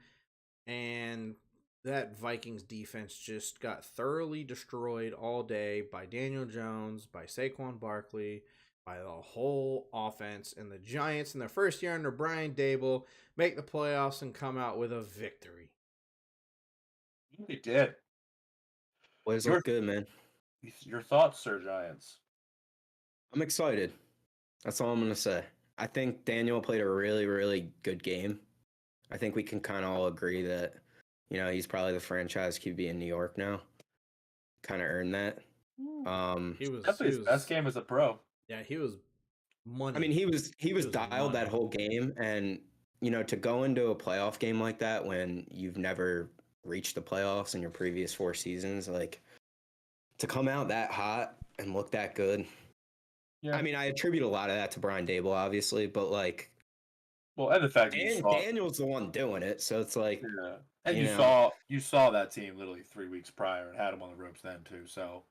And that Vikings defense just got thoroughly destroyed all day by Daniel Jones, by Saquon Barkley, by the whole offense. And the Giants, in their first year under Brian Dable, make the playoffs and come out with a victory. They did. Boys look good, man. Your thoughts, Sir Giants? I'm excited. That's all I'm going to say. I think Daniel played a really, really good game. I think we can kind of all agree that, he's probably the franchise QB in New York now. Kind of earned that. He was definitely his best game as a pro. Yeah, he was money. I mean, he was dialed that whole game, and to go into a playoff game like that when you've never reached the playoffs in your previous 4 seasons, like to come out that hot and look that good. Yeah. I mean, I attribute a lot of that to Brian Dable, obviously, but and the fact Daniel's the one doing it, so it's like, yeah. And you saw that team literally 3 weeks prior and had him on the ropes then too. So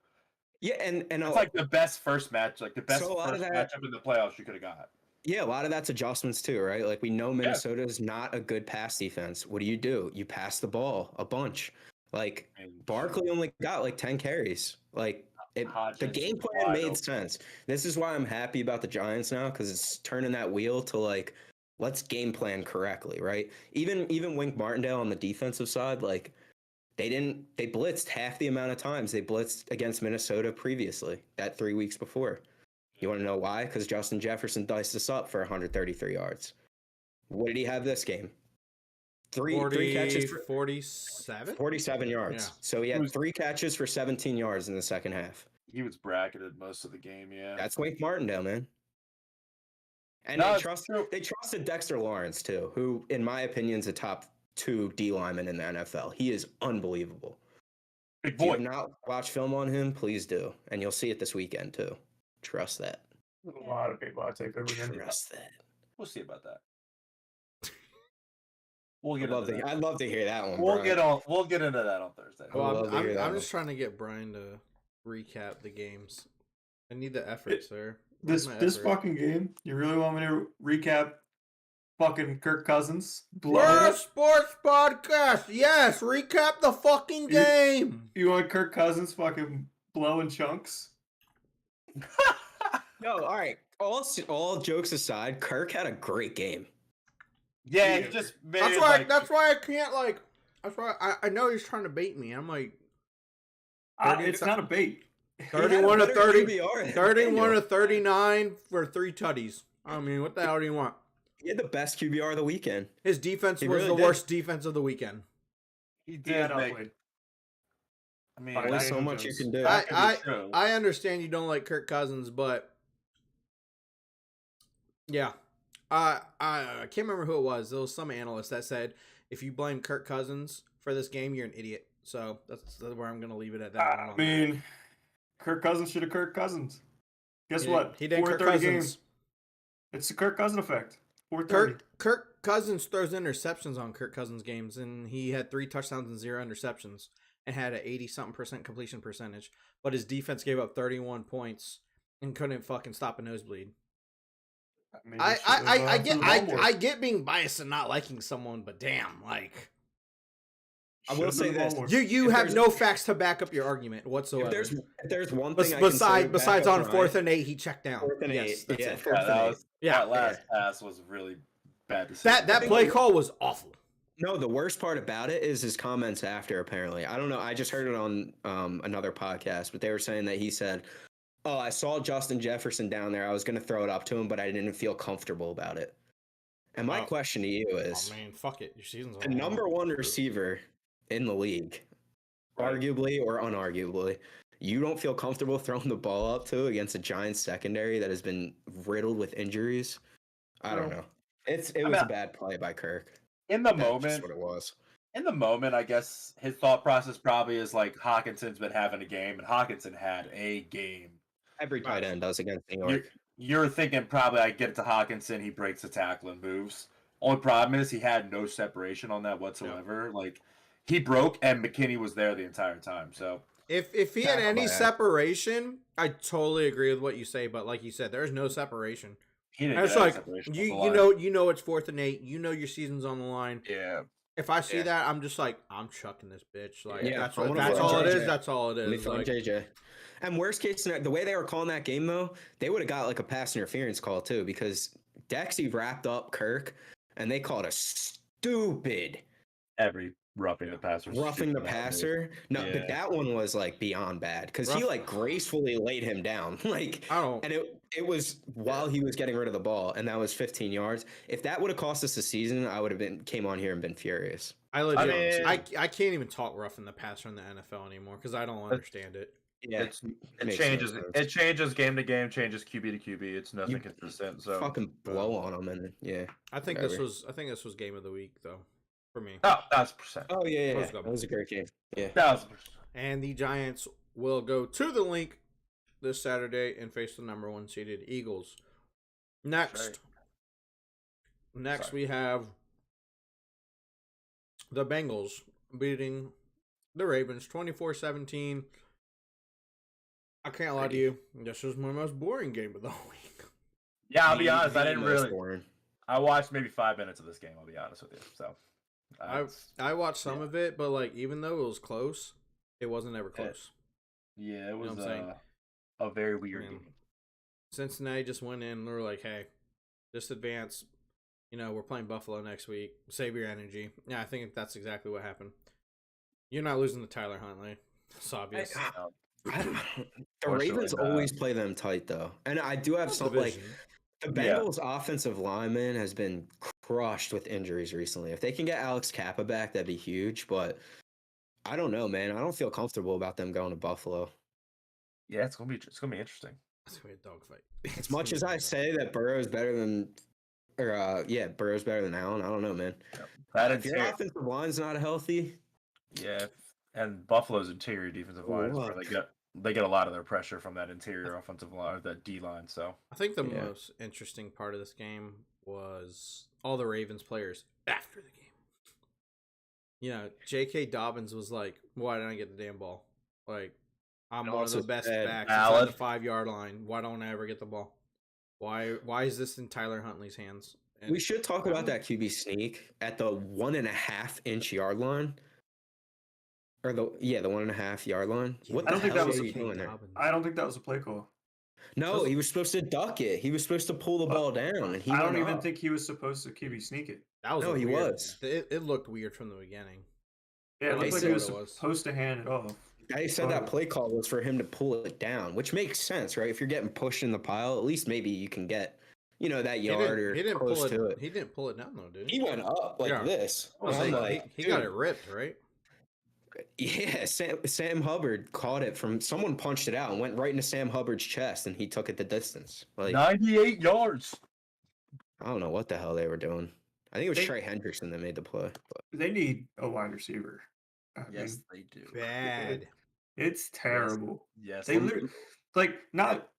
yeah, and it's like the best first match, like the best matchup in the playoffs you could have got. Yeah, a lot of that's adjustments too, right? Like we know Minnesota is not a good pass defense. What do? You pass the ball a bunch. Like Barkley only got like 10 carries. Like the game plan made sense. This is why I'm happy about the Giants now, because it's turning that wheel to like, let's game plan correctly, right? Even Wink Martindale on the defensive side, like they blitzed half the amount of times they blitzed against Minnesota previously, that 3 weeks before. You want to know why? Because Justin Jefferson diced us up for 133 yards. What did he have this game? Three catches for 47 yards. Yeah. So he had 3 catches for 17 yards in the second half. He was bracketed most of the game, yeah. That's Wink Martindale, man. And they trusted Dexter Lawrence too, who, in my opinion, is a top 2 D lineman in the NFL. He is unbelievable. Big boy. If you have not watched film on him, please do, and you'll see it this weekend too. Trust that. A lot of people I take over again. Trust that. We'll see about that. I'd love to hear that one. We'll get into that on Thursday. Well, I'm just trying to get Brian to recap the games. I need the effort, sir. This fucking game. You really want me to recap fucking Kirk Cousins? Worst sports podcast. Yes, recap the fucking game. You want Kirk Cousins fucking blowing chunks? No, all right. All jokes aside, Kirk had a great game. Yeah, he just made that's why I can't that's why I know he's trying to bait me. I'm like, it's not a bait. 31 to 30, 31 to 39 for 3 tutties. I mean, what the hell do you want? He had the best QBR of the weekend. His defense was the worst defense of the weekend. He did. I mean, there's so much you can do. I understand you don't like Kirk Cousins, but yeah. I can't remember who it was. There was some analyst that said if you blame Kirk Cousins for this game, you're an idiot. So that's where I'm going to leave it at that. I mean, Kirk Cousins should have Kirk Cousins. Guess what? He didn't Kirk Cousins. Games. It's the Kirk Cousins effect. Kirk Cousins throws interceptions on Kirk Cousins games, and he had 3 touchdowns and 0 interceptions and had an 80-something% completion percentage. But his defense gave up 31 points and couldn't fucking stop a nosebleed. I get being biased and not liking someone, but damn, like I will say this: you have no facts to back up your argument whatsoever. If there's one thing besides on 4th and 8, he checked down. 4th and 8, yes, that last pass was really bad decision. That play call was awful. No, the worst part about it is his comments after. Apparently, I don't know. I just heard it on another podcast, but they were saying that he said, "Oh, I saw Justin Jefferson down there. I was going to throw it up to him, but I didn't feel comfortable about it." And my question to you is, fuck it. Your season's the number 1 receiver in the league, arguably or unarguably, you don't feel comfortable throwing the ball up to against a Giants secondary that has been riddled with injuries? I don't know. It was a bad play by Kirk. In the moment, that's what it was. In the moment, I guess his thought process probably is like Hawkinson's been having a game, and Hawkinson had a game. Every tight end does against New York. You're thinking probably I get it to Hawkinson, he breaks the tackle and moves. Only problem is he had no separation on that whatsoever. Yeah. Like he broke, and McKinney was there the entire time. So if he had any separation, I totally agree with what you say. But like you said, there's no separation. He didn't And it's get any like separation you off the line. you know it's 4th and 8. You know your season's on the line. Yeah. If I see Yeah. that, I'm just like, I'm chucking this bitch. Like Yeah, that's I what wanna that's find all it JJ. is. That's all it Let me is. find Like, JJ. And worst case scenario, the way they were calling that game though, they would have got like a pass interference call too, because Dexy wrapped up Kirk, and they called a stupid Every roughing the passer. roughing the passer. No, Yeah. but that one was like beyond bad because he Rough- like gracefully laid him down. Like, I don't. and it was while he was getting rid of the ball, and that was 15 yards. If that would have cost us a season, I would have came on here and been furious. I legit. mean- I can't even talk roughing the passer in the NFL anymore because I don't understand it. Yeah, It makes changes. no sense. It changes game to game. Changes QB to QB. It's nothing You consistent. So fucking blow on him, and yeah. I think Whatever. this was game of the week though, for me. oh, that's percent. Oh yeah, Let's go. that was a great game. Yeah. 1000%. And the Giants will go to the Link this Saturday and face the number 1 seeded Eagles. Next, Sorry. we have the Bengals beating the Ravens 24-17. I can't lie to you. This was my most boring game of the week. Yeah, I'll be honest. I didn't Most really. boring. I watched maybe 5 minutes of this game. I'll be honest with you. So, I watched some of it, but like even though it was close, it wasn't ever close. yeah, it was what I'm saying? a very weird Yeah. game. Cincinnati just went in and they were like, hey, just advance. You know, we're playing Buffalo next week. Save your energy. Yeah, I think that's exactly what happened. You're not losing to Tyler Huntley. It's obvious. The Fortunately Ravens not. always play them tight though, and I do have some like Division. the Yeah. Bengals' offensive lineman has been crushed with injuries recently. If they can get Alex Kappa back, that'd be huge. But I don't know, man. I don't feel comfortable about them going to Buffalo. Yeah, it's gonna be interesting. It's gonna be a dogfight. As much as I say that Burrow's better than, Burrow's better than Allen. I don't know, man. That If your interior, offensive line's not healthy, yeah, and Buffalo's interior defensive line is where they get a lot of their pressure from that interior offensive line, that D line. So I think the Yeah. most interesting part of this game was all the Ravens players after the game. You know, J.K. Dobbins was like, "Why didn't I get the damn ball? Like, I'm And one of the also best said, backs inside valid. the 5-yard line. Why don't I ever get the ball? Why is this in Tyler Huntley's hands?" And we should talk about that QB sneak at the 1.5-inch yard line. Or the 1.5 yard line. What I the don't think hell that was are a you doing there? Dobbins. I don't think that was a play call. No, he was supposed to duck it. He was supposed to pull the ball down, and he I don't went even up. think he was supposed to QB sneak it. That was No, he weird. was. It looked weird from the beginning. Yeah, it They looked like said he was it was. supposed to hand it off. I said that play call was for him to pull it down, which makes sense, right? If you're getting pushed in the pile, at least maybe you can get, that yard or He didn't close pull to it. it. He didn't pull it down though, did he? He went up like Yeah. this. I was I'm saying, like, he got dude, it ripped, right? Yeah, Sam Hubbard caught it from someone punched it out and went right into Sam Hubbard's chest, and he took it the distance. Like 98 yards. I don't know what the hell they were doing. I think it was They- Trey Hendrickson that made the play. But They need a wide receiver. I Yes, mean, they do. Bad. it's terrible. Yes, They literally, not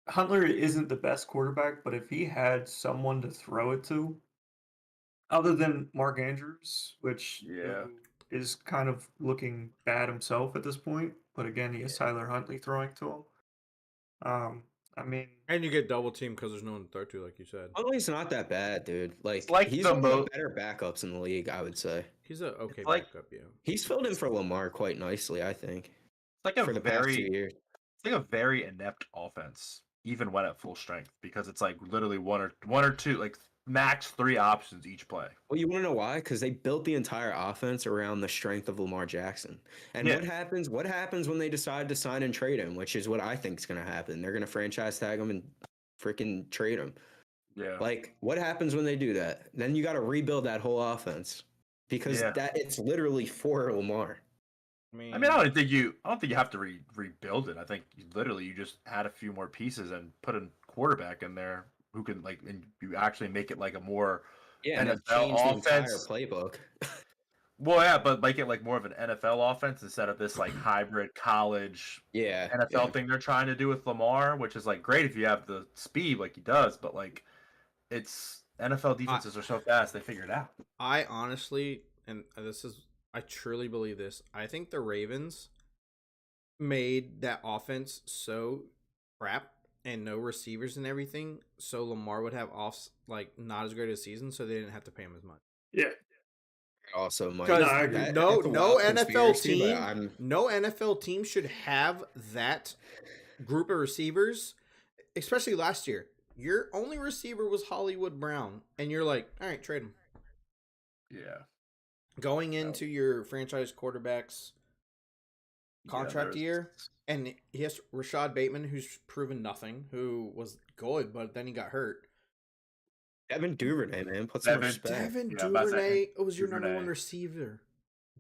Hunter isn't the best quarterback, but if he had someone to throw it to, other than Mark Andrews, which Yeah. is kind of looking bad himself at this point, but again, he has Tyler Huntley throwing to him. I mean, And you get double teamed because there's no one to throw to, like you said. Huntley's not that bad, dude. Like, like he's the one of the mo- better backups in the league, I would say. He's a okay It's like- backup, yeah. He's filled in for Lamar quite nicely, I think, it's like a for the past 2 very, years. it's like a very inept offense, even when at full strength, because it's like literally one or two, like max 3 options each play. Well, you want to know why? Because they built the entire offense around the strength of Lamar Jackson. And Yeah. what happens? What happens when they decide to sign and trade him? Which is what I think is going to happen. They're going to franchise tag him and freaking trade him. Yeah. Like, what happens when they do that? Then you got to rebuild that whole offense because Yeah. that it's literally for Lamar. I mean, I don't think you have to rebuild it. I think you just add a few more pieces and put a quarterback in there who can and you actually make it like a more Yeah, and NFL change the entire offense. playbook. Well, yeah, but make it like more of an NFL offense instead of this like hybrid college Yeah, NFL yeah. thing they're trying to do with Lamar, which is like great if you have the speed like he does, but like it's NFL defenses are so fast they figure it out. I honestly, and I truly believe this. I think the Ravens made that offense so crap and no receivers and everything, so Lamar would have not as great a season, so they didn't have to pay him as much. Yeah. Also, might Because No, I agree. no that's a wild conspiracy, but no NFL team should have that group of receivers, especially last year. Your only receiver was Hollywood Brown, and you're like, all right, trade him. Yeah. Going into your franchise quarterback's contract year, and he has Rashad Bateman, who's proven nothing, who was good, but then he got hurt. Devin Duvernay, man, put some respect. Devin Yeah, I'm about to say, Duvernay was your number Duvernay. one receiver.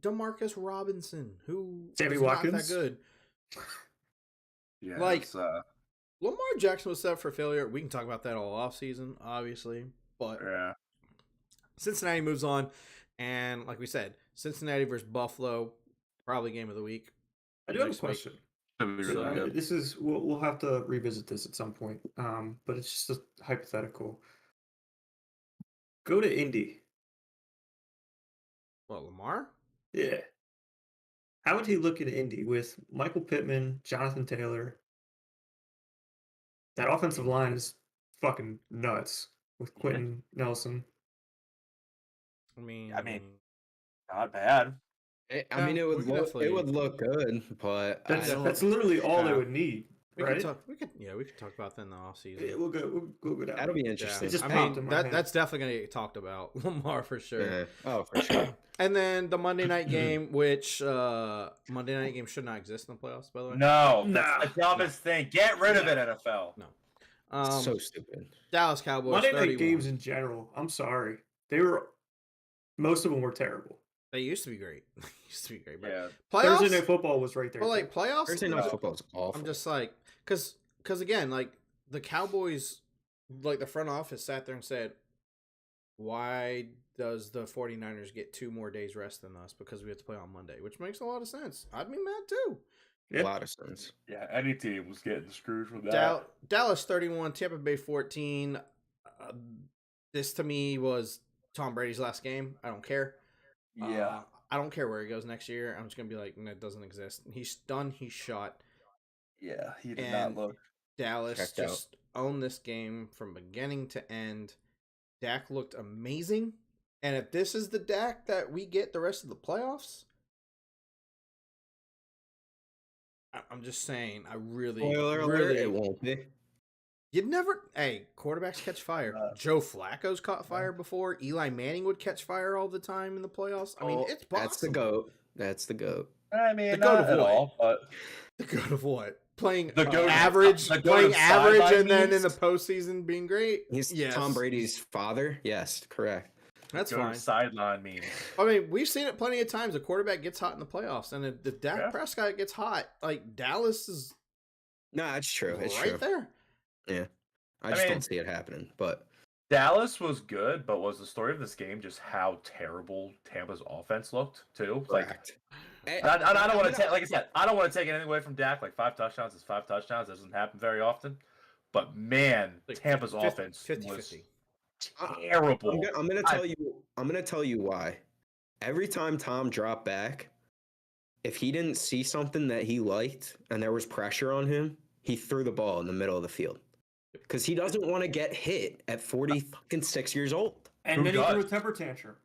Demarcus Robinson, who Sammy was not Watkins? that good. Yeah, Like- it's, Lamar Jackson was set up for failure. We can talk about that all offseason, obviously. But yeah. Cincinnati moves on. And like we said, Cincinnati versus Buffalo, probably game of the week. I do have a Next week. question. Should be So, really good. this is we'll have to revisit this at some point. But it's just a hypothetical. Go to Indy. What, Lamar? Yeah. How would he look at Indy with Michael Pittman, Jonathan Taylor? That offensive line is fucking nuts with Quentin Nelson. I mean, Not bad. I mean, Yeah, it we would could look definitely- good, but I That's, don't- that's literally all they Yeah. would need, we right? could talk. We could talk about that in the offseason. Yeah, we'll go down. that'll be Yeah. interesting. It just I popped mean, in my head. that's definitely going to get talked about. Lamar for sure. Yeah. Oh, for sure. And then the Monday night game, which Monday night game should not exist in the playoffs, by the way. No, Nah. that's the dumbest thing. Get rid of it, NFL. So stupid. Dallas Cowboys. Monday night 31. games in general. I'm sorry, most of them were terrible. They used to be great. They used to be great. But Yeah. playoffs. Thursday night football was right there. But like playoffs, Thursday night football is awful. I'm just like, because again, like the Cowboys, like the front office sat there and said, why does the 49ers get 2 more days rest than us? Because we have to play on Monday, which makes a lot of sense. I'd be mad too. a lot of sense. Yeah, any team was getting screwed from that. Dallas 31, Tampa Bay 14. This to me was Tom Brady's last game. I don't care. Yeah. I don't care where he goes next year. I'm just gonna be like, no, it doesn't exist. He's done. He's shot. Yeah, he did And not look. Dallas Checked out. just owned this game from beginning to end. Dak looked amazing. And if this is the Dak that we get the rest of the playoffs, I'm just saying, I really, Spoiler alert, really, it won't be. you'd never, hey, quarterbacks catch fire. Joe Flacco's caught fire before. Eli Manning would catch fire all the time in the playoffs. I mean, Oh, it's possible. That's the GOAT. That's the GOAT. I mean, The not goat of at what? all, but The goat of what? Playing The goat of- average, the goat playing of average, sideline and then in memes? the postseason being great. He's Yes. Tom Brady's father. Yes, correct. That's go to fine. sideline memes. I mean, we've seen it plenty of times. A quarterback gets hot in the playoffs, and if Dak Yeah. Prescott gets hot, like Dallas is No, it's true. It's right true. there. Yeah, I I just mean- don't see it happening. But Dallas was good, but was the story of this game just how terrible Tampa's offense looked too? Like, correct. I don't want to take, like I said, I don't want to take anything away from Dak. Like 5 touchdowns is 5 touchdowns. Doesn't happen very often. But man, Like Tampa's offense 50-50. was terrible. I'm gonna tell you. I'm gonna tell you why. Every time Tom dropped back, if he didn't see something that he liked and there was pressure on him, he threw the ball in the middle of the field because he doesn't want to get hit at 46 years old. And Who then he threw a does? temper tantrum.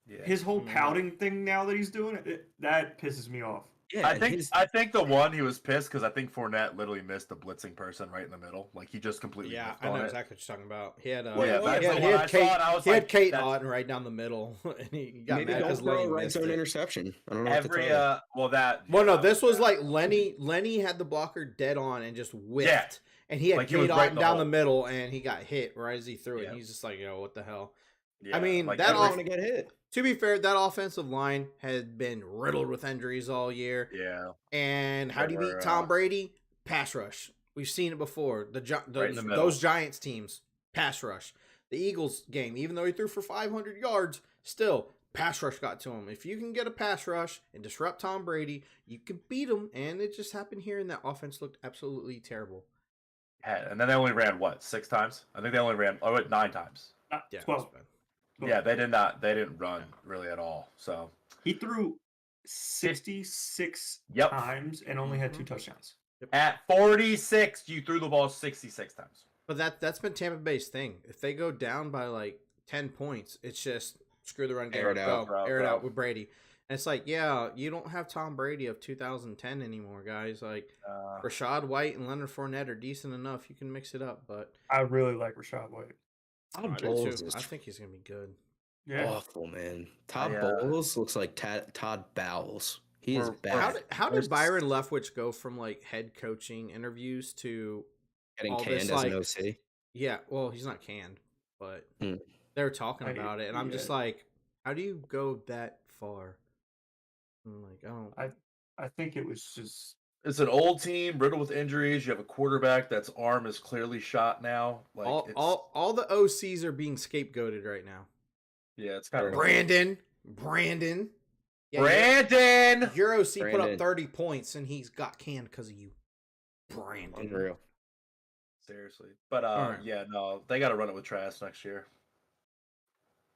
Yeah. His whole pouting thing now that he's doing that pisses me off. Yeah, I think the one he was pissed because I think Fournette literally missed the blitzing person right in the middle. Like he just completely Yeah, missed I know on it. exactly what you're talking about. He had Well, yeah, that's he had, the he one had I Kate, saw, and I was he had like, Kate that's- Otten right down the middle, and he got maybe mad don't because throw a Lenny red missed zone it. interception. I don't know what to tell Every you. well that Well, no, yeah, this was that- like Lenny had the blocker dead on and just whiffed, Yeah. and he had Like, he was Kate right in Otten the down hole. the middle, and he got hit right as he threw it. Yeah. And he's just like, "Yo, what the hell?" yeah, I mean, like that I every- don't off- want to get hit. To be fair, that offensive line had been riddled with injuries all year. yeah, And how do you beat Were, Tom Brady? Pass rush. We've seen it before. Right in the middle. Those Giants teams, pass rush. The Eagles game, even though he threw for 500 yards, still pass rush got to him. If you can get a pass rush and disrupt Tom Brady, you can beat him. And it just happened here, and that offense looked absolutely terrible. yeah, and then they only ran what 6 times? I think they only ran 9 times. Yeah, 12. it was bad. Yeah, they didn't run really at all. So He threw 66 Yep. times and only had 2 Mhm. touchdowns. At 46, you threw the ball 66 times. But that's been Tampa Bay's thing. If they go down by like 10 points, it's just screw the run game. Air it out. Air it out with Brady. And it's like, yeah, you don't have Tom Brady of 2010 anymore, guys. Like Rashad White and Leonard Fournette are decent enough. You can mix it up, but I really like Rashad White. I do too. I think he's gonna be good. Yeah. Awful, man. Todd Bowles looks like Todd Bowles. He is bad. How did Byron Leftwich go from like head coaching interviews to Getting all canned this, as like, an OC? Yeah, well, he's not canned, but they were talking about it, and I'm just yeah. like, how do you go that far? I'm like, oh, I think it was just It's an old team riddled with injuries. You have a quarterback that's arm is clearly shot now. Like all the OCs are being scapegoated right now. Yeah, it's kind of Brandon. Yeah, Brandon. Your OC put up Brandon. 30 points, and he's got canned because of you, Brandon. Unreal. Seriously, but right. yeah, no, they got to run it with Trask next year.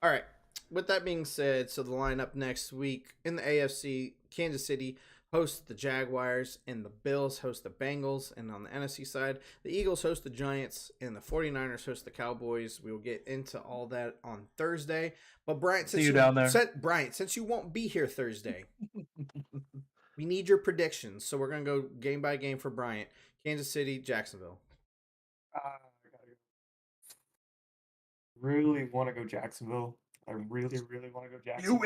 All right. With that being said, so the lineup next week in the AFC, Kansas City hosts the Jaguars and the Bills host the Bengals. And on the NFC side, the Eagles host the Giants and the 49ers host the Cowboys. We will get into all that on Thursday. But Bryant, See you down there. Since you won't be here Thursday, we need your predictions. So we're going to go game by game for Bryant. Kansas City, Jacksonville. really want to go Jacksonville. I really want to go Jacksonville.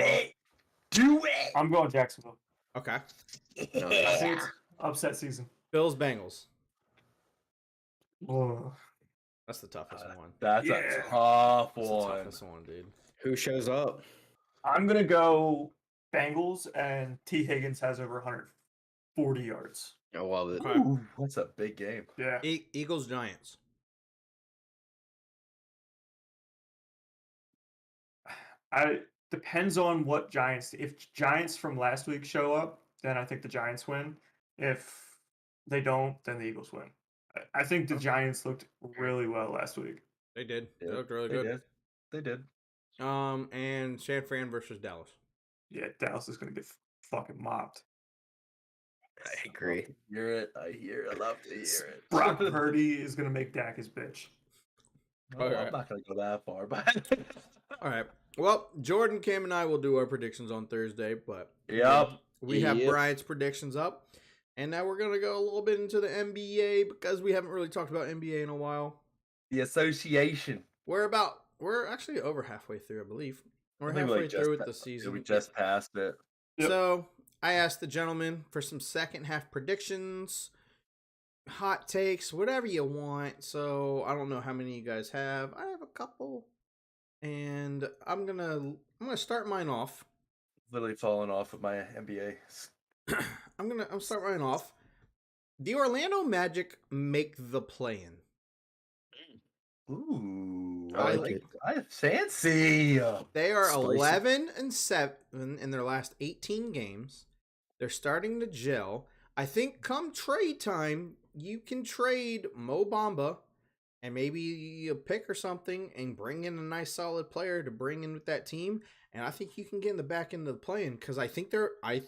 Do it. I'm going Jacksonville. Okay. I think it's upset season. Bills, Bengals. Oh. That's the toughest one. That's a tough That's the one. toughest one, dude. Who shows up? I'm gonna go Bengals, and T. Higgins has over 140 yards. I love it. Okay. Ooh, that's a big game. Yeah. Eagles, Giants. Depends on what Giants. If Giants from last week show up, then I think the Giants win. If they don't, then the Eagles win. I think the Giants looked really well last week. They did. They Yeah, looked really good. They did. And San Fran versus Dallas. Yeah, Dallas is going to get fucking mopped. I agree. I hear it. I love to hear it. Brock Purdy is going to make Dak his bitch. Oh, Okay. I'm not going to go that far, but All right. Well, Jordan, Cam, and I will do our predictions on Thursday, but Yep. we have Yep. Bryant's predictions up. And now we're going to go a little bit into the NBA because we haven't really talked about NBA in a while. The association. We're actually over halfway through, I believe. We're I think we, halfway like, just through with pa- the season. We just passed it. Yep. So I asked the gentleman for some second half predictions, hot takes, whatever you want. So I don't know how many you guys have. I have a couple, and I'm gonna start mine off. Literally falling off of my NBA. I'm start mine off. The Orlando Magic make the play-in. Ooh, I like it. I fancy. They are Spicy. 11-7 in their last 18 games. They're starting to gel. I think come trade time, you can trade Mo Bamba and maybe a pick or something and bring in a nice solid player to bring in with that team. And I think you can get in the back end of the play-in because I think I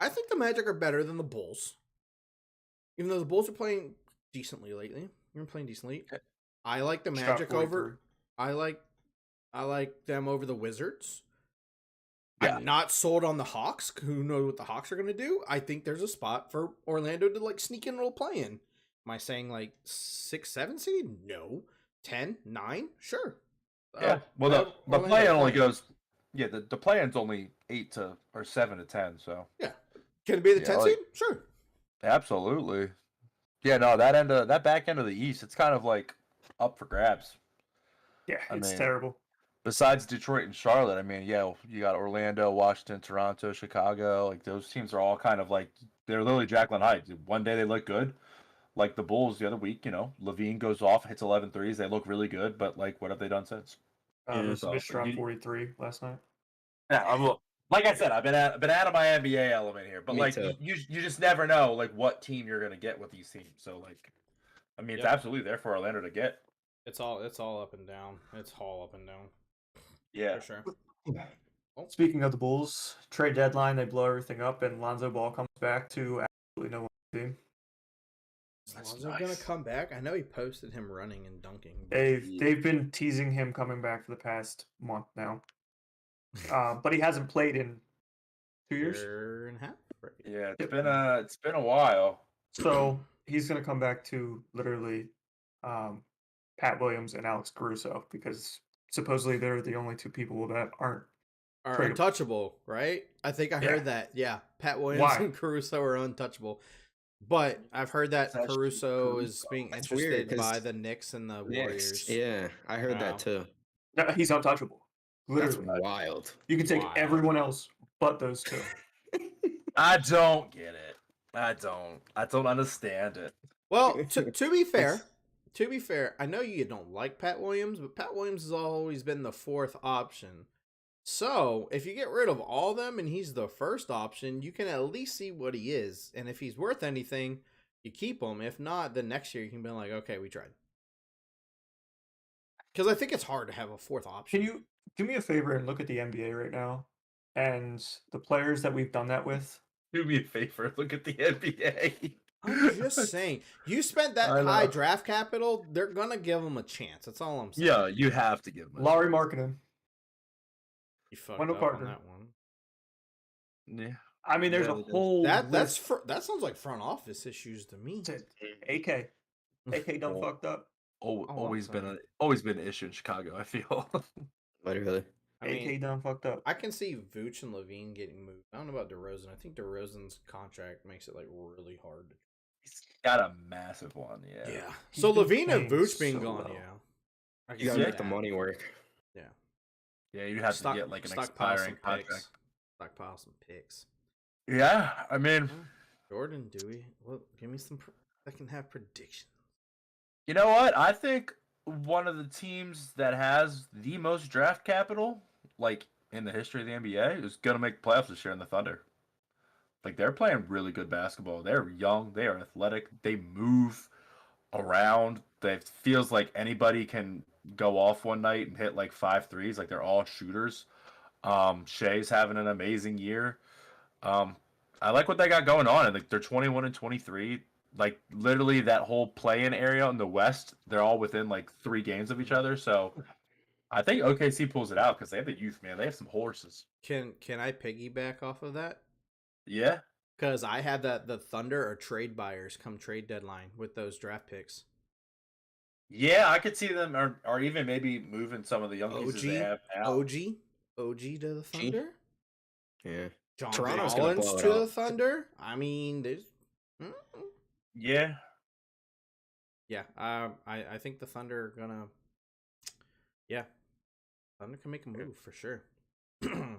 think the Magic are better than the Bulls. Even though the Bulls are playing decently lately. You're playing decently. I like the Magic over. I like them over the Wizards. Yeah. I'm not sold on the Hawks. Who knows what the Hawks are going to do? I think there's a spot for Orlando to like sneak in a little play in. Am I saying like 6, 7 seed? No. 10, 9? Sure. Yeah. Well, the Orlando play-in only play-in. goes. Yeah, the play-in's only 7 to 10. So Can it be the Yeah, 10 like- seed? Sure. absolutely. Yeah, no, that back end of the East, it's kind of like up for grabs. Yeah, I it's mean, terrible. Besides Detroit and Charlotte, I mean, yeah, you got Orlando, Washington, Toronto, Chicago. Like those teams are all kind of like they're literally Jekyll and Hyde. One day they look good, like the Bulls the other week. Levine goes off, hits 11 threes. They look really good, but like, what have they done since? There's so Mitch dropped you- 43 last night. Yeah, like I said, I've been out of my NBA element here, but Me like too. you just never know like what team you're gonna get with these teams. So like, I mean, it's Yep. absolutely there for Orlando to get. It's all up and down. It's all up and down. Yeah, For sure. Speaking of the Bulls, trade deadline, they blow everything up, and Lonzo Ball comes back to absolutely no one team. Lonzo gonna come back? I know he posted him running and dunking. but- They've been teasing him coming back for the past month now, but he hasn't played in 2 years. Year and a half. Right? Yeah, it's been a while. So he's gonna come back to literally Pat Williams and Alex Caruso because supposedly they're the only 2 people that aren't. Are Tradable. untouchable, right? I think I Yeah. heard that. Yeah, Pat Williams Why? and Caruso are untouchable. But I've heard that It's actually Caruso is Caruso. being That's weird, interested 'cause by the Knicks and the Knicks. Warriors. Yeah, I heard Wow. that too. No, he's untouchable. That's Literally, wild. you can take Wow. everyone else but those 2. I don't get it. I don't understand it. Well, to be fair, I know you don't like Pat Williams, but Pat Williams has always been the 4th option. So if you get rid of all of them and he's the first option, you can at least see what he is. And if he's worth anything, you keep him. If not, then next year you can be like, okay, we tried. Because I think it's hard to have a 4th option. Can you do me a favor and look at the NBA right now and the players that we've done that with? Do me a favor, look at the NBA. I'm just saying, you spent that I know. high draft capital, they're gonna give him a chance. That's all I'm saying. Yeah, you have to give him. Laurie Markkinen. You fucked Wendell up on Carter. that one. Yeah. I mean, there's Yeah, a they did. whole That list. that sounds like front office issues to me. AK. AK done Oh. fucked up. Always I'm been an issue in Chicago, I feel. Literally. I AK mean, done fucked up. I can see Vooch and Levine getting moved. I don't know about DeRozan. I think DeRozan's contract makes it like really hard. He's got a massive one, yeah. He's So been Levine and playing Vooch being so gone, well. yeah. I can You gotta see make the that. money work. Yeah, you have Stock- to get like an stockpile expiring some contract. picks. Stockpile some picks. Yeah, I mean, Jordan, Dewey. Well, give me some. I can have predictions. you know what? I think one of the teams that has the most draft capital, like in the history of the NBA, is gonna make the playoffs this year in the Thunder. Like they're playing really good basketball. They're young. They are athletic. They move around. It feels like anybody can go off one night and hit like 5 threes. Like they're all shooters. Shea's having an amazing year. I like what they got going on. And like they're 21 and 23. Like literally that whole play-in area in the West, they're all within like 3 games of each other. So I think OKC pulls it out because they have the youth, man. They have some horses. Can I piggyback off of that? Yeah. Because I have that the Thunder are trade buyers come trade deadline with those draft picks. Yeah, I could see them or even maybe moving some of the young pieces they OG? have now. OG to the Thunder. Yeah. John Toronto's gonna Collins blow it to the out. Thunder. I mean, there's. Yeah. Yeah, I think the Thunder are gonna. Yeah, Thunder can make a move for sure. I'm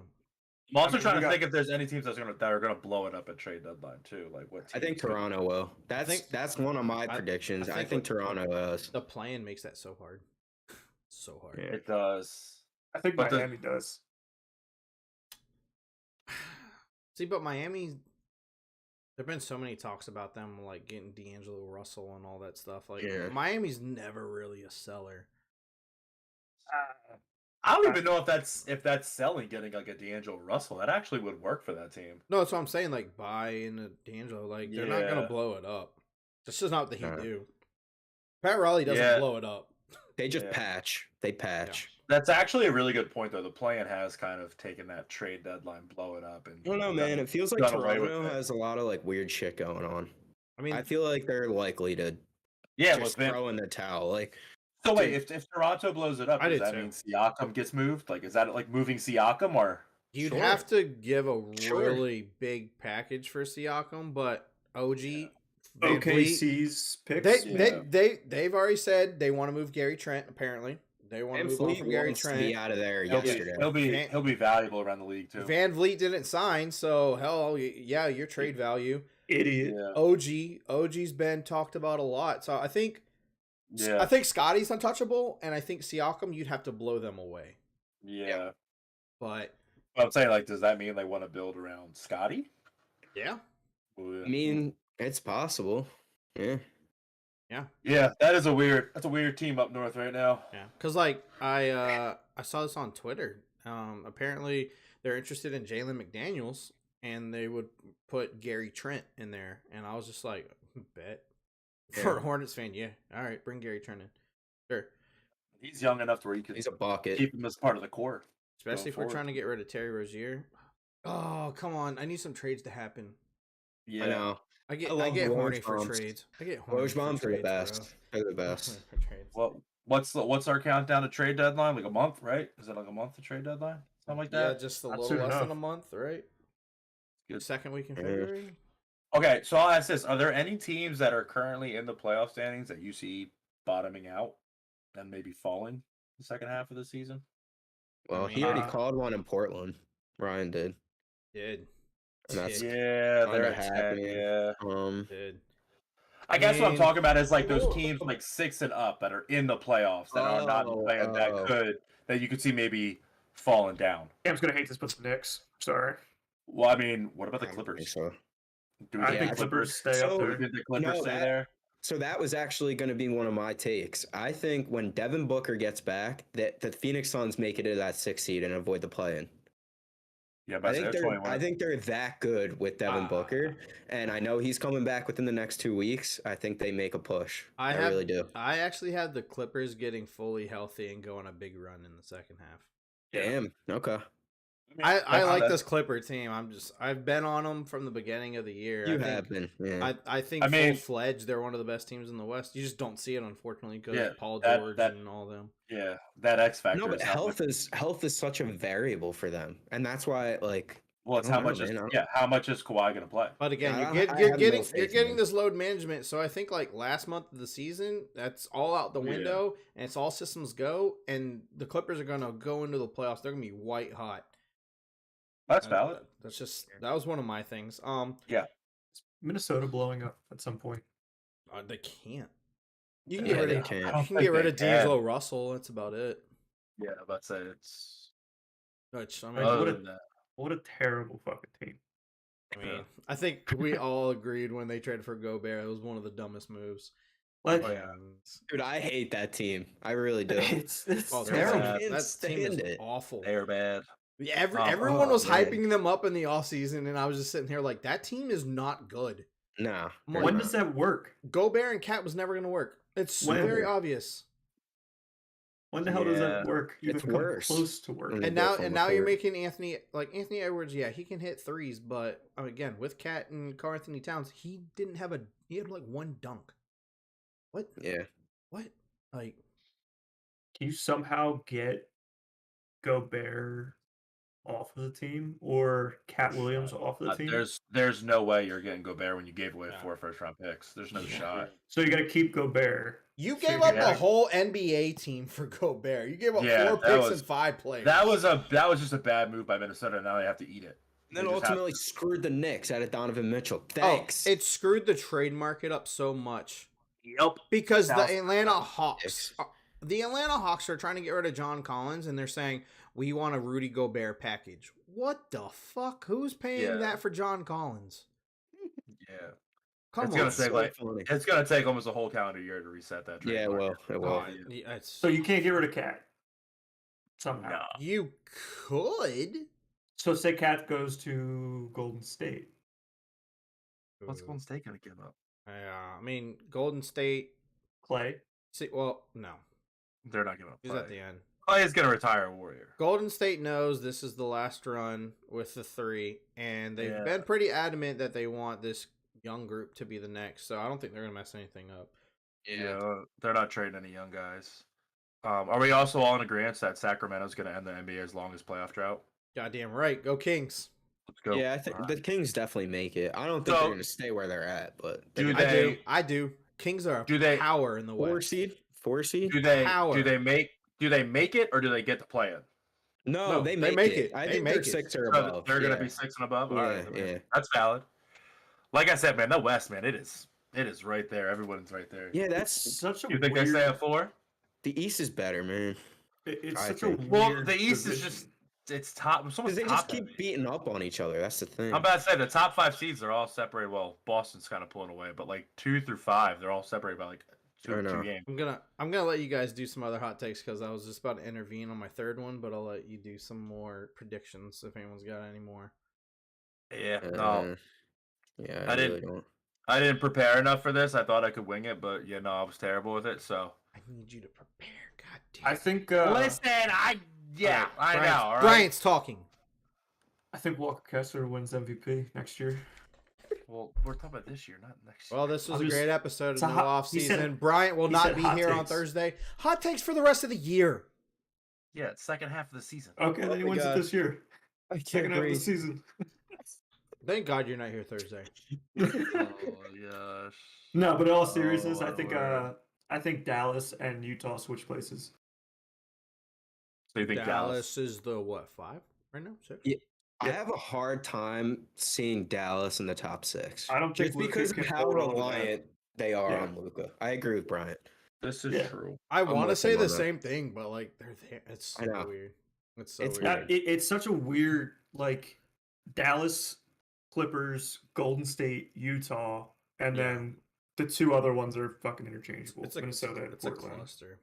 also I mean, trying we to got- think if there's any teams that are gonna blow it up at trade deadline too. Like what? I think teams could- Toronto will. That's one of my predictions. I think Toronto is. The plan makes that so hard, so hard. Yeah. It does. I think But the- Miami does. See, but Miami, there've been so many talks about them like getting D'Angelo Russell and all that stuff. Like Yeah. Miami's never really a seller. I don't even know if that's selling getting like a D'Angelo Russell. That actually would work for that team. No, that's what I'm saying. Like buy into D'Angelo. Like they're not gonna Yeah. blow it up. That's just not what he Uh. do. Pat Riley doesn't Yeah. blow it up. They just Yeah. patch. They patch. That's actually a really good point though. The plan has kind of taken that trade deadline, blow it up, and I don't know, man. It feels like done away with Toronto it. has a lot of like weird shit going on. I mean, I feel like they're likely to yeah. just throw in the towel. Like, So wait, if Toronto blows it up, I does did that too. mean Siakam gets moved? Like, is that like moving Siakam or? you'd Sure. have to give a Sure. really big package for Siakam, but OG, Van Vliet, OKC's picks. they've already said they want to move Gary Trent. Apparently, they want to Van move on Fleet from Gary wants to be Trent. out of there He'll be, yesterday. Van- he'll be valuable around the league too. Van Vliet didn't sign, so hell, yeah, your trade value. Idiot. Yeah. OG's been talked about a lot, so I think Yeah. Scotty's untouchable, and I think Siakam you'd have to blow them away. Yeah. But I'm saying, like, does that mean they want to build around Scotty? yeah, I mean, it's possible. Yeah. Yeah, that's a weird team up north right now. yeah, because like I saw this on Twitter. Apparently they're interested in Jalen McDaniels, and they would put Gary Trent in there, and I was just like, bet For a Hornets fan, yeah. All right, bring Gary Trent in. Sure. He's young enough to where you can He's a bucket. keep him as part of the core. Especially if we're forward. trying to get rid of Terry Rozier. Oh, come on. I need some trades to happen. Yeah. I know. I get love horny Woj for bombs. trades. I get horny Woj for bombs are the trades, bro. best. They're the best. For trades. Well, what's our countdown to trade deadline? Like a month, right? Is it like a month to trade deadline? Something like Yeah, that. just a Not little soon less than enough. a month, right? Good. Second week in Yeah. February. Okay, so I'll ask this: are there any teams that are currently in the playoff standings that you see bottoming out and maybe falling the second half of the season? Well, he already called one in Portland. Ryan did. Did. And that's Did. Yeah, kinda they're at 10, happening. yeah. Did. I guess what I'm mean, talking about is like those people- teams like 6 and up that are in the playoffs that are not playing that good that you could see maybe falling down. Cam's gonna hate this, but the Knicks. Sorry. Well, I mean, what about the I don't think Clippers? so. Do we I think think the Clippers stay So- up Do we there. think the Clippers No, stay that- there? So that was actually going to be one of my takes. I think when Devin Booker gets back, that the Phoenix Suns make it to that 6th seed and avoid the play-in. Yeah, but I think they're that good with Devin Booker, and I know he's coming back within the next 2 weeks. I think they make a push. I really do. I actually have the Clippers getting fully healthy and go on a big run in the second half. Damn. Okay. I like this Clipper team. I've been on them from the beginning of the year. You I think, have been. Yeah. I think I mean- full-fledged, they're one of the best teams in the West. You just don't see it, unfortunately, because Yeah, Paul that- George that- and all them. Yeah, that X factor. No, but is how health much- is such a variable for them, and that's why like well, it's I how don't know, much is man, how much is Kawhi gonna play? But again, I you're have no getting faith in them. this load management. So I think like last month of the season, that's all out the Yeah. window, and it's all systems go. And the Clippers are gonna go into the playoffs. They're gonna be white hot. That's valid. That's just that was one of my things. Minnesota blowing up at some point. They can't. You can Yeah, get rid they of can't. I you don't can think get rid they of can. D'Angelo Russell. That's about it. Yeah, let's say it's. Which I mean, Like, Other what a- than that, What a terrible fucking team. I think we all agreed when they traded for Gobert, it was one of the dumbest moves. Like, Oh, yeah. dude, I hate that team. I really do. it's Oh, they're terrible. bad. that team is Stand it. awful. they're bad. Yeah, Oh, everyone was man. hyping them up in the offseason, and I was just sitting here like, that team is not good. Nah. I'm they're When not. does that work? Gobert and Cat was never going to work. It's When? very obvious. When the hell does that Yeah. work? Even It's come worse. close to work. Mm. And go now from and the now you're court. making Anthony Edwards. Yeah, he can hit threes, but again, with Cat and Karl Anthony Towns, he had like one dunk. What? Yeah. What? Like, Can you somehow get Gobert off of the team or Cat Williams off of the team? There's no way you're getting Gobert when you gave away No. 4 first-round picks. There's no Yeah. shot. So you got to keep Gobert. you So gave you up gotta- a whole NBA team for Gobert. You gave up Yeah, 4 that picks was- and 5 players. That was just a bad move by Minnesota. Now they have to eat it. And then They just have ultimately to. screwed the Knicks out of Donovan Mitchell. Thanks. It screwed the trade market up so much Yep. because the Thousand Atlanta percent. Hawks, are trying to get rid of John Collins, and they're saying we want a Rudy Gobert package. What the fuck? Who's paying Yeah. that for John Collins? Yeah, Come It's on. gonna So take, like, funny. it's gonna take almost a whole calendar year to reset that. Trade Yeah, it will. market. It will. Oh, yeah, it's, So you can't get rid of Cat somehow. No. you could. So say Cat goes to Golden State. What's Golden State gonna give up? Yeah, I mean Golden State. Clay. See, well, no, They're not giving up. he's at the end. Clay is gonna retire a Warrior. Golden State knows this is the last run with the 3, and they've Yeah. been pretty adamant that they want this young group to be the next. So I don't think they're gonna mess anything up. Yeah, they're not trading any young guys. Are we also all in agreement that Sacramento's gonna end the NBA's longest playoff drought? Goddamn right, go Kings. Let's go. Yeah, I think the Kings definitely make it. I don't think So- they're going to stay where they're at, but Do they're they- I do. Kings are Do a they- power in the four West. seed, 4 seed. Do they Power. do they make it or do they get to play it? No, No, they they make, make it. it. I They think make they're it. 6 or So above. they're gonna yeah. be 6 and above. All Yeah, right, I mean, yeah. that's valid. Like I said, man, the West, man, it is right there. Everyone's right there. Yeah, It's that's such a You think weird, they stay at 4? the East is better, man. It's I such a think. weird Well, the East is division. just it's top. So Because much they top just keep heavy. beating up on each other. That's the thing. I'm about to say the top 5 seeds are all separated. Well, Boston's kind of pulling away, but like 2 through 5, they're all separated by like two I know. games. I'm gonna let you guys do some other hot takes because I was just about to intervene on my third one, but I'll let you do some more predictions if anyone's got any more. Yeah, no, Uh, yeah, I I really didn't- don't. I didn't prepare enough for this. I thought I could wing it, but I was terrible with it. So I need you to prepare. God damn. I think. listen, I know. All right. Bryant's talking. I think Walker Kessler wins MVP next year. Well, we're talking about this year, not next year. Well, this was a great episode of it's the a hot- off he said- season. Bryant will he not said be hot here on takes. Thursday. Hot takes for the rest of the year. Yeah, it's second half of the season. Okay, then he wins it this year. I can't Second half of the breathe. season. Thank God you're not here Thursday. Oh yes. No, but in all seriousness, Oh, I think Dallas and Utah switch places. So you think Dallas is the what, 5 right now? 6? Yeah. I have a hard time seeing Dallas in the top 6. I don't think Just Luka because can of how hold on to that. reliant they are Yeah. on Luka. I agree with Bryant. This is Yeah. true. I I'm want to with say him the on that. same thing, but like they're there. It's I so know. weird. It's so It's weird. It's such a weird like Dallas, Clippers, Golden State, Utah, and Yeah. then the 2 other ones are fucking interchangeable. It's a Minnesota and it's a Portland. cluster.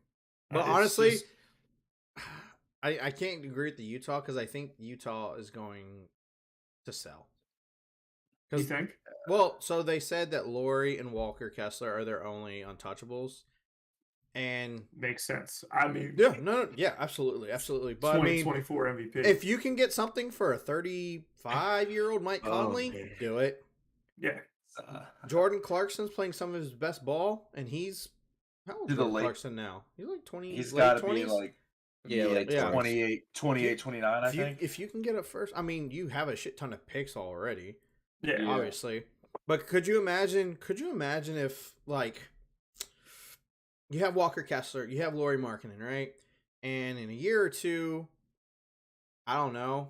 But It's honestly, just- I can't agree with the Utah because I think Utah is going to sell. you think? Well, so they said that Laurie and Walker Kessler are their only untouchables, and Makes sense. I mean, yeah, absolutely. But I mean, 2024 MVP. if you can get something for a 35-year-old Mike Oh, Conley, man. do it. yeah, Jordan Clarkson's playing some of his best ball, and he's how old is To the Jordan late- Clarkson now? He's like 20. He's late got to 20s? be like Yeah, like 28, 29, I If you, think. if you can get a first, I mean, you have a shit ton of picks already, yeah. Yeah. obviously. But could you imagine? Could you imagine if like you have Walker Kessler, you have Laurie Markkinen, right? And in a year or two, I don't know,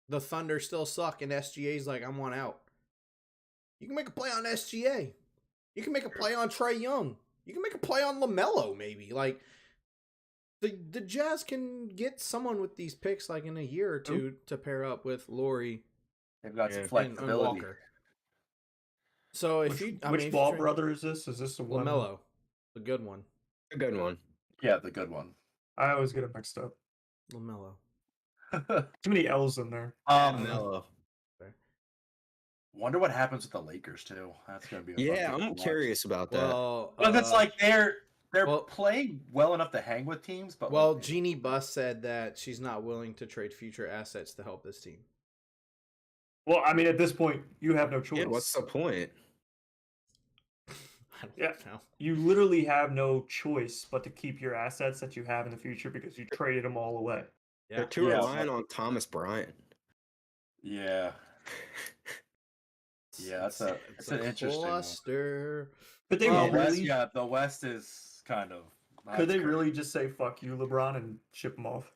the Thunder still suck, and SGA's like, I'm one out. You can make a play on SGA. You can make a play on Trae Young. You can make a play on LaMelo, maybe. Like the Jazz can get someone with these picks like in a year or two to pair up with Laurie They've got some Yeah. and flexibility. Walker. So if Which, you, I which mean, if ball you're- brother is this? Is this the one? LaMelo, the good one, A good one. Yeah, the good one. I always get it mixed up. LaMelo. Too many L's in there. Mello. Wonder what happens with the Lakers too. That's gonna be. Yeah, fucking I'm watch. curious about that. Well, Well, it's like they're well- playing well enough to hang with teams, but well, like, Jeannie Buss said that she's not willing to trade future assets to help this team. Well, I mean, at this point, you have no choice. Yeah, what's the point? I don't Yeah. know. You literally have no choice but to keep your assets that you have in the future because you traded them all away. Yeah. They're too Yeah. reliant on Thomas Bryant. yeah, yeah, it's an interesting one. cluster. But they The Well, West, really, yeah, the West is kind of. could they that's really just say "fuck you, LeBron" and ship him off?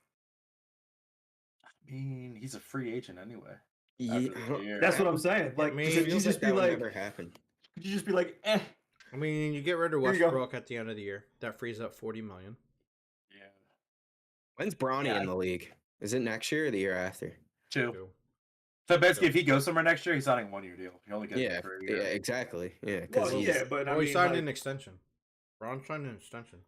I mean, he's a free agent anyway. Yeah, after I the don't- year. That's what I'm saying. Like, mean, could it you feels just be that would like, never happen. could you just be like, eh? I mean, you get rid of Here you go. Westbrook at the end of the year. That frees up $40 million. Yeah, When's Bronny Yeah. in the league? Is it next year or the year after? two. Too. So basically, if he goes somewhere next year, he's signing a 1-year deal. He only gets Yeah, for a yeah, year. exactly. Yeah, because Well, yeah, but I Oh, he mean, signed like, an extension. Ron signed an extension.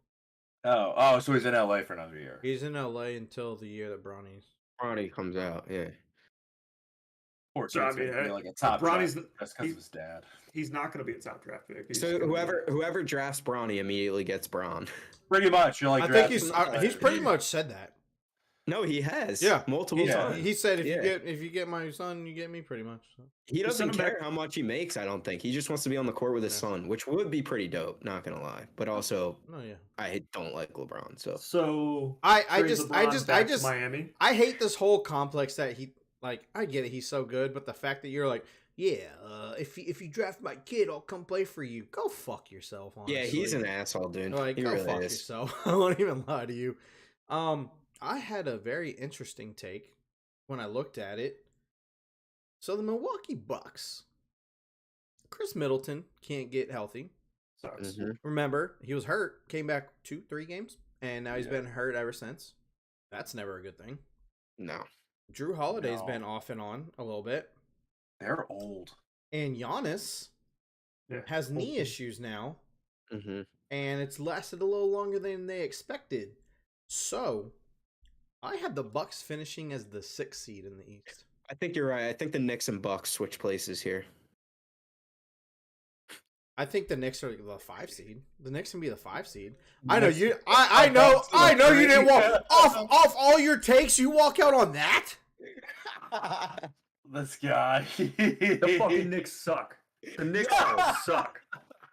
Oh, so he's in LA for another year. He's in LA until the year that Bronny's. Bronny comes out. Yeah, Poor So, I kid's mean, gonna be like a top. Bronny's draft the- just because he- of his dad. he's not going to be a top draft pick. He's so gonna be- whoever drafts Bronny immediately gets Braun. Pretty much, you're like. I think drafting- he's pretty much said that. No, he has. Yeah. multiple Yeah. times. He said if Yeah. you get my son, you get me pretty much. So. He Just doesn't send him care back. how much he makes. I don't think he just wants to be on the court with his Yeah. son, which would be pretty dope. Not gonna lie, but also No, yeah. I don't like LeBron. So So I trade just LeBron back to Miami. I hate this whole complex that he like. I get it, he's so good, but the fact that you're like, yeah, if you draft my kid, I'll come play for you. Go fuck yourself. Honestly. yeah, he's an asshole, dude. Like, he go really fuck is. yourself. I won't even lie to you. I had a very interesting take when I looked at it. So the Milwaukee Bucks, Chris Middleton can't get healthy. Sucks. Mhm. Remember, he was hurt, came back 2-3 games, and now he's Yeah. been hurt ever since. That's never a good thing. No, Drew Holiday's No. been off and on a little bit. They're old. And Giannis Yeah. has knee Hopefully. issues now, hmm and it's lasted a little longer than they expected. So, I had the Bucks finishing as the 6th seed in the East. I think you're right. I think the Knicks and Bucks switch places here. I think the Knicks are the 5 seed. The Knicks can be the 5 seed. The I know Knicks- you. I know you didn't walk off all your takes. You walk out on that. This guy. The fucking Knicks suck. The Knicks suck.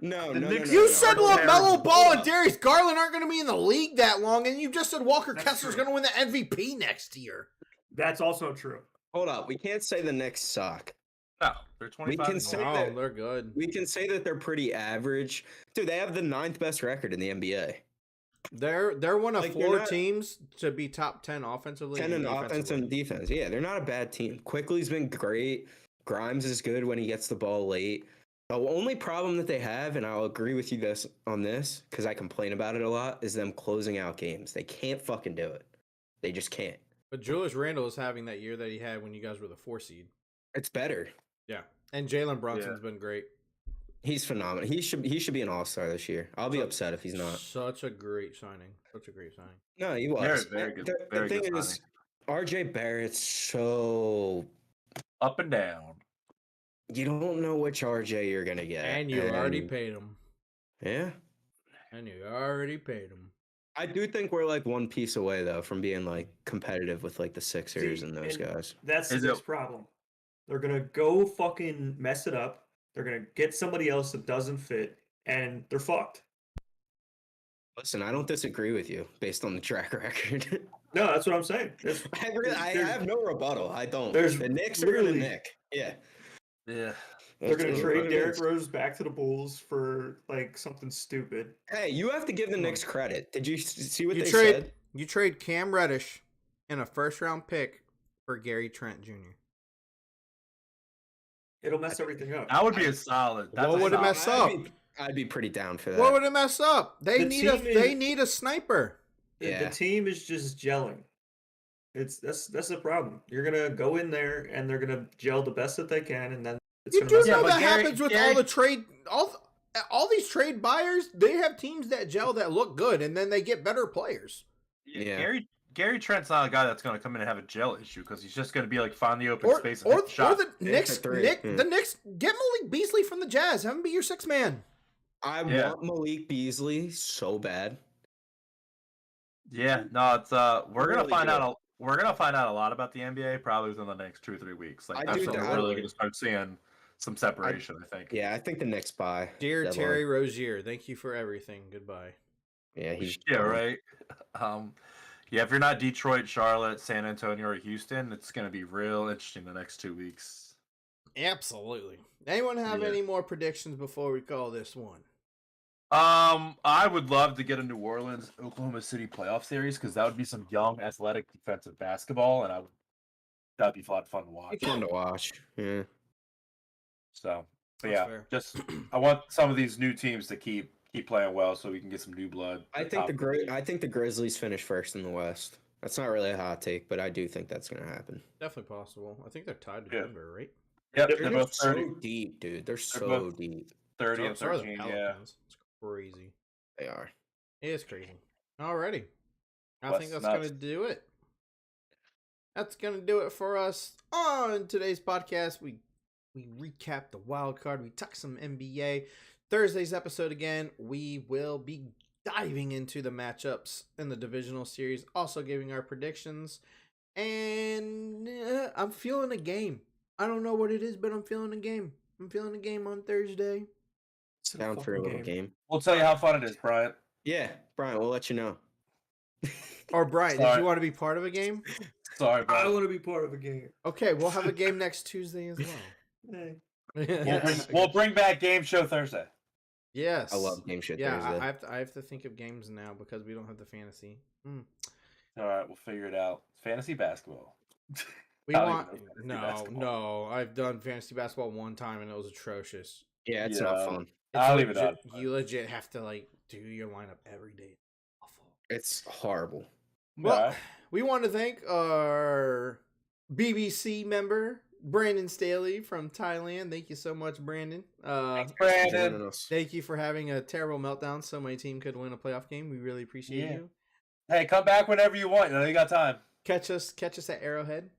No, The no, Knicks- no, no, You no, said no. LaMelo Ball and Darius Garland aren't going to be in the league that long, and you just said Walker That's Kessler's true. going to win the MVP next year. That's also true. Hold up. We can't say the Knicks suck. No, they're 25. can and say one. Oh, that- they're good. We can say that they're pretty average. Dude, they have the 9th best record in the NBA. They're one of Like, they're 4 not- teams to be top 10 offensively. 10 in and offense defensively. and defense. Yeah, they're not a bad team. Quickly's been great. Grimes is good when he gets the ball late. The only problem that they have, and I'll agree with you on this, because I complain about it a lot, is them closing out games. They can't fucking do it. They just can't. But Julius Randle is having that year that he had when you guys were the 4 seed. It's better. Yeah, and Jalen Brunson's been great. He's phenomenal. He should be an all-star this year. I'll be upset if he's not. Such a great signing. Such a great signing. No, he was. Very good. The Very thing good is, signing. RJ Barrett's so Up and down. you don't know which RJ you're gonna get. And you already paid him. Yeah. And you already paid him. I do think we're like one piece away though from being like competitive with like the Sixers See, and those and guys. That's the Is it- Knicks' problem. They're gonna go fucking mess it up. They're gonna get somebody else that doesn't fit, and they're fucked. Listen, I don't disagree with you based on the track record. No, that's what I'm saying. That's, I have no rebuttal. I don't. there's The Knicks are gonna literally- Nick. Yeah. Yeah. they're That's gonna what trade it Derrick is. Rose back to the Bulls for like something stupid. Hey, you have to give the Knicks credit. Did you see what You they trade said? you trade Cam Reddish and a 1st-round pick for Gary Trent Jr. It'll mess everything up. That would be a solid. That's What a would it solid. mess up? I'd be pretty down for that. What would it mess up? They The need a team is- they need a sniper. Yeah. The team is just gelling. That's the problem. You're gonna go in there and they're gonna gel the best that they can, and then it's You gonna do mess know up. but that Gary- happens with Gary- all the trade all these trade buyers. They have teams that gel that look good, and then they get better players. Yeah. Gary Trent's not a guy that's going to come in and have a gel issue because he's just going to be like find the open Or space and or, hit the shot. the Yeah, Knicks, for three, Nick, yeah. the Knicks get Malik Beasley from the Jazz. Have him be your 6th man. I Yeah. want Malik Beasley so bad. Yeah, no, it's we're gonna Really find good. out. We're gonna find out a lot about the NBA probably within the next 2 or 3 weeks. Like I that's do when that. we're really gonna start seeing some separation. I think. Yeah, I think the Knicks buy. Dear deadline. Terry Rozier, thank you for everything. Goodbye. Yeah, he's Yeah, right. Yeah, if you're not Detroit, Charlotte, San Antonio, or Houston, it's gonna be real interesting the next 2 weeks. Absolutely. Anyone have Yeah. any more predictions before we call this one? I would love to get a New Orleans Oklahoma City playoff series because that would be some young, athletic defensive basketball, and that'd be fun to watch. fun to watch. Yeah. So, but That's yeah, fair. just I want some of these new teams to keep playing well so we can get some new blood. I think the Grizzlies finish first in the West. That's not really a hot take, but I do think that's gonna happen. Definitely possible. I think they're tied to Yeah. Denver, right? Yep, They're they're They're both 30, so deep, dude. They're so both- deep. 30 and So are the 13. Yeah. Pelicans. It's crazy. They are. It is crazy. Alrighty. I What's think that's nuts? going to do it. That's going to do it for us on today's podcast. We recapped the wild card. We talked some NBA. Thursday's episode again, we will be diving into the matchups in the divisional series, also giving our predictions. And I'm feeling a game. I don't know what it is, but I'm feeling a game. I'm feeling a game on Thursday. It's a Down for a fucking little game. We'll tell you how fun it is, Bryant. Yeah, Brian, we'll let you know. Or Brian, did Sorry. you want to be part of a game? Sorry, I Bryant. want to be part of a game. Okay, we'll have a game next Tuesday as Hey. well. We'll bring back Game Show Thursday. Yes. I love game shit Yeah, Thursday. I have to think of games now because we don't have the fantasy. All right, we'll figure it out. Fantasy basketball. We I don't want even know fantasy basketball. I've done fantasy basketball one time and it was atrocious. Yeah, it's not Yeah. fun. I'll leave it legit, out. You legit have to like do your lineup every day. Awful. It's horrible. Well, Alright. we want to thank our BBC member Brandon Staley from Thailand. Thank you so much, Brandon. Thanks, Joining Brandon. us. Thank you for having a terrible meltdown so my team could win a playoff game. We really appreciate Yeah. you. Hey, come back whenever you want. You know you got time. Catch us at Arrowhead.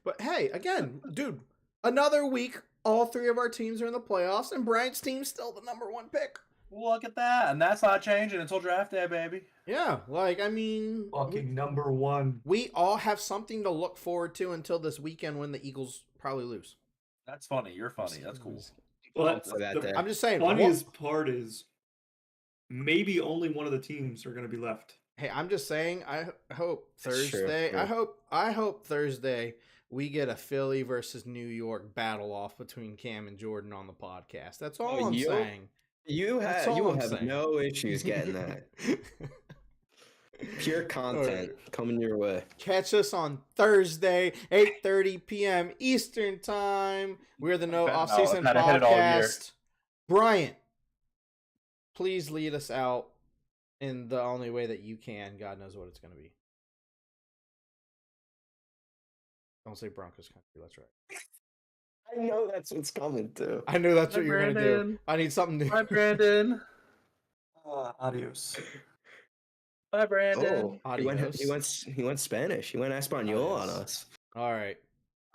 But hey, again, dude, Another week, all three of our teams are in the playoffs, and Bryant's team's still the number 1 pick. Look at that. And that's not changing until draft day, baby. Yeah, like, I mean... Fucking number 1. We all have something to look forward to until this weekend when the Eagles probably lose. That's funny. You're funny. That's cool. But For that day. I'm just saying. funniest part is maybe only one of the teams are going to be left. Hey, I'm just saying. I hope That's true, Thursday. yeah. I hope Thursday we get a Philly versus New York battle off between Cam and Jordan on the podcast. That's all I'm saying. You That's have all you I'm have saying. no issues getting that. Pure content coming your way. Catch us on Thursday, 8:30 p.m. Eastern Time. We're the No Offseason gotta hit it all year. Podcast. Bryant, please lead us out in the only way that you can. God knows what it's going to be. Don't say Broncos country. That's right. I know that's what's coming too. I knew that's Hi, what you were going to do. Brandon. I need something new. Bye, Brandon. Adios. Bye, Brandon. Oh, Adios. he went Spanish. He went Espanol on Adios. us. All right.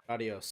Adios.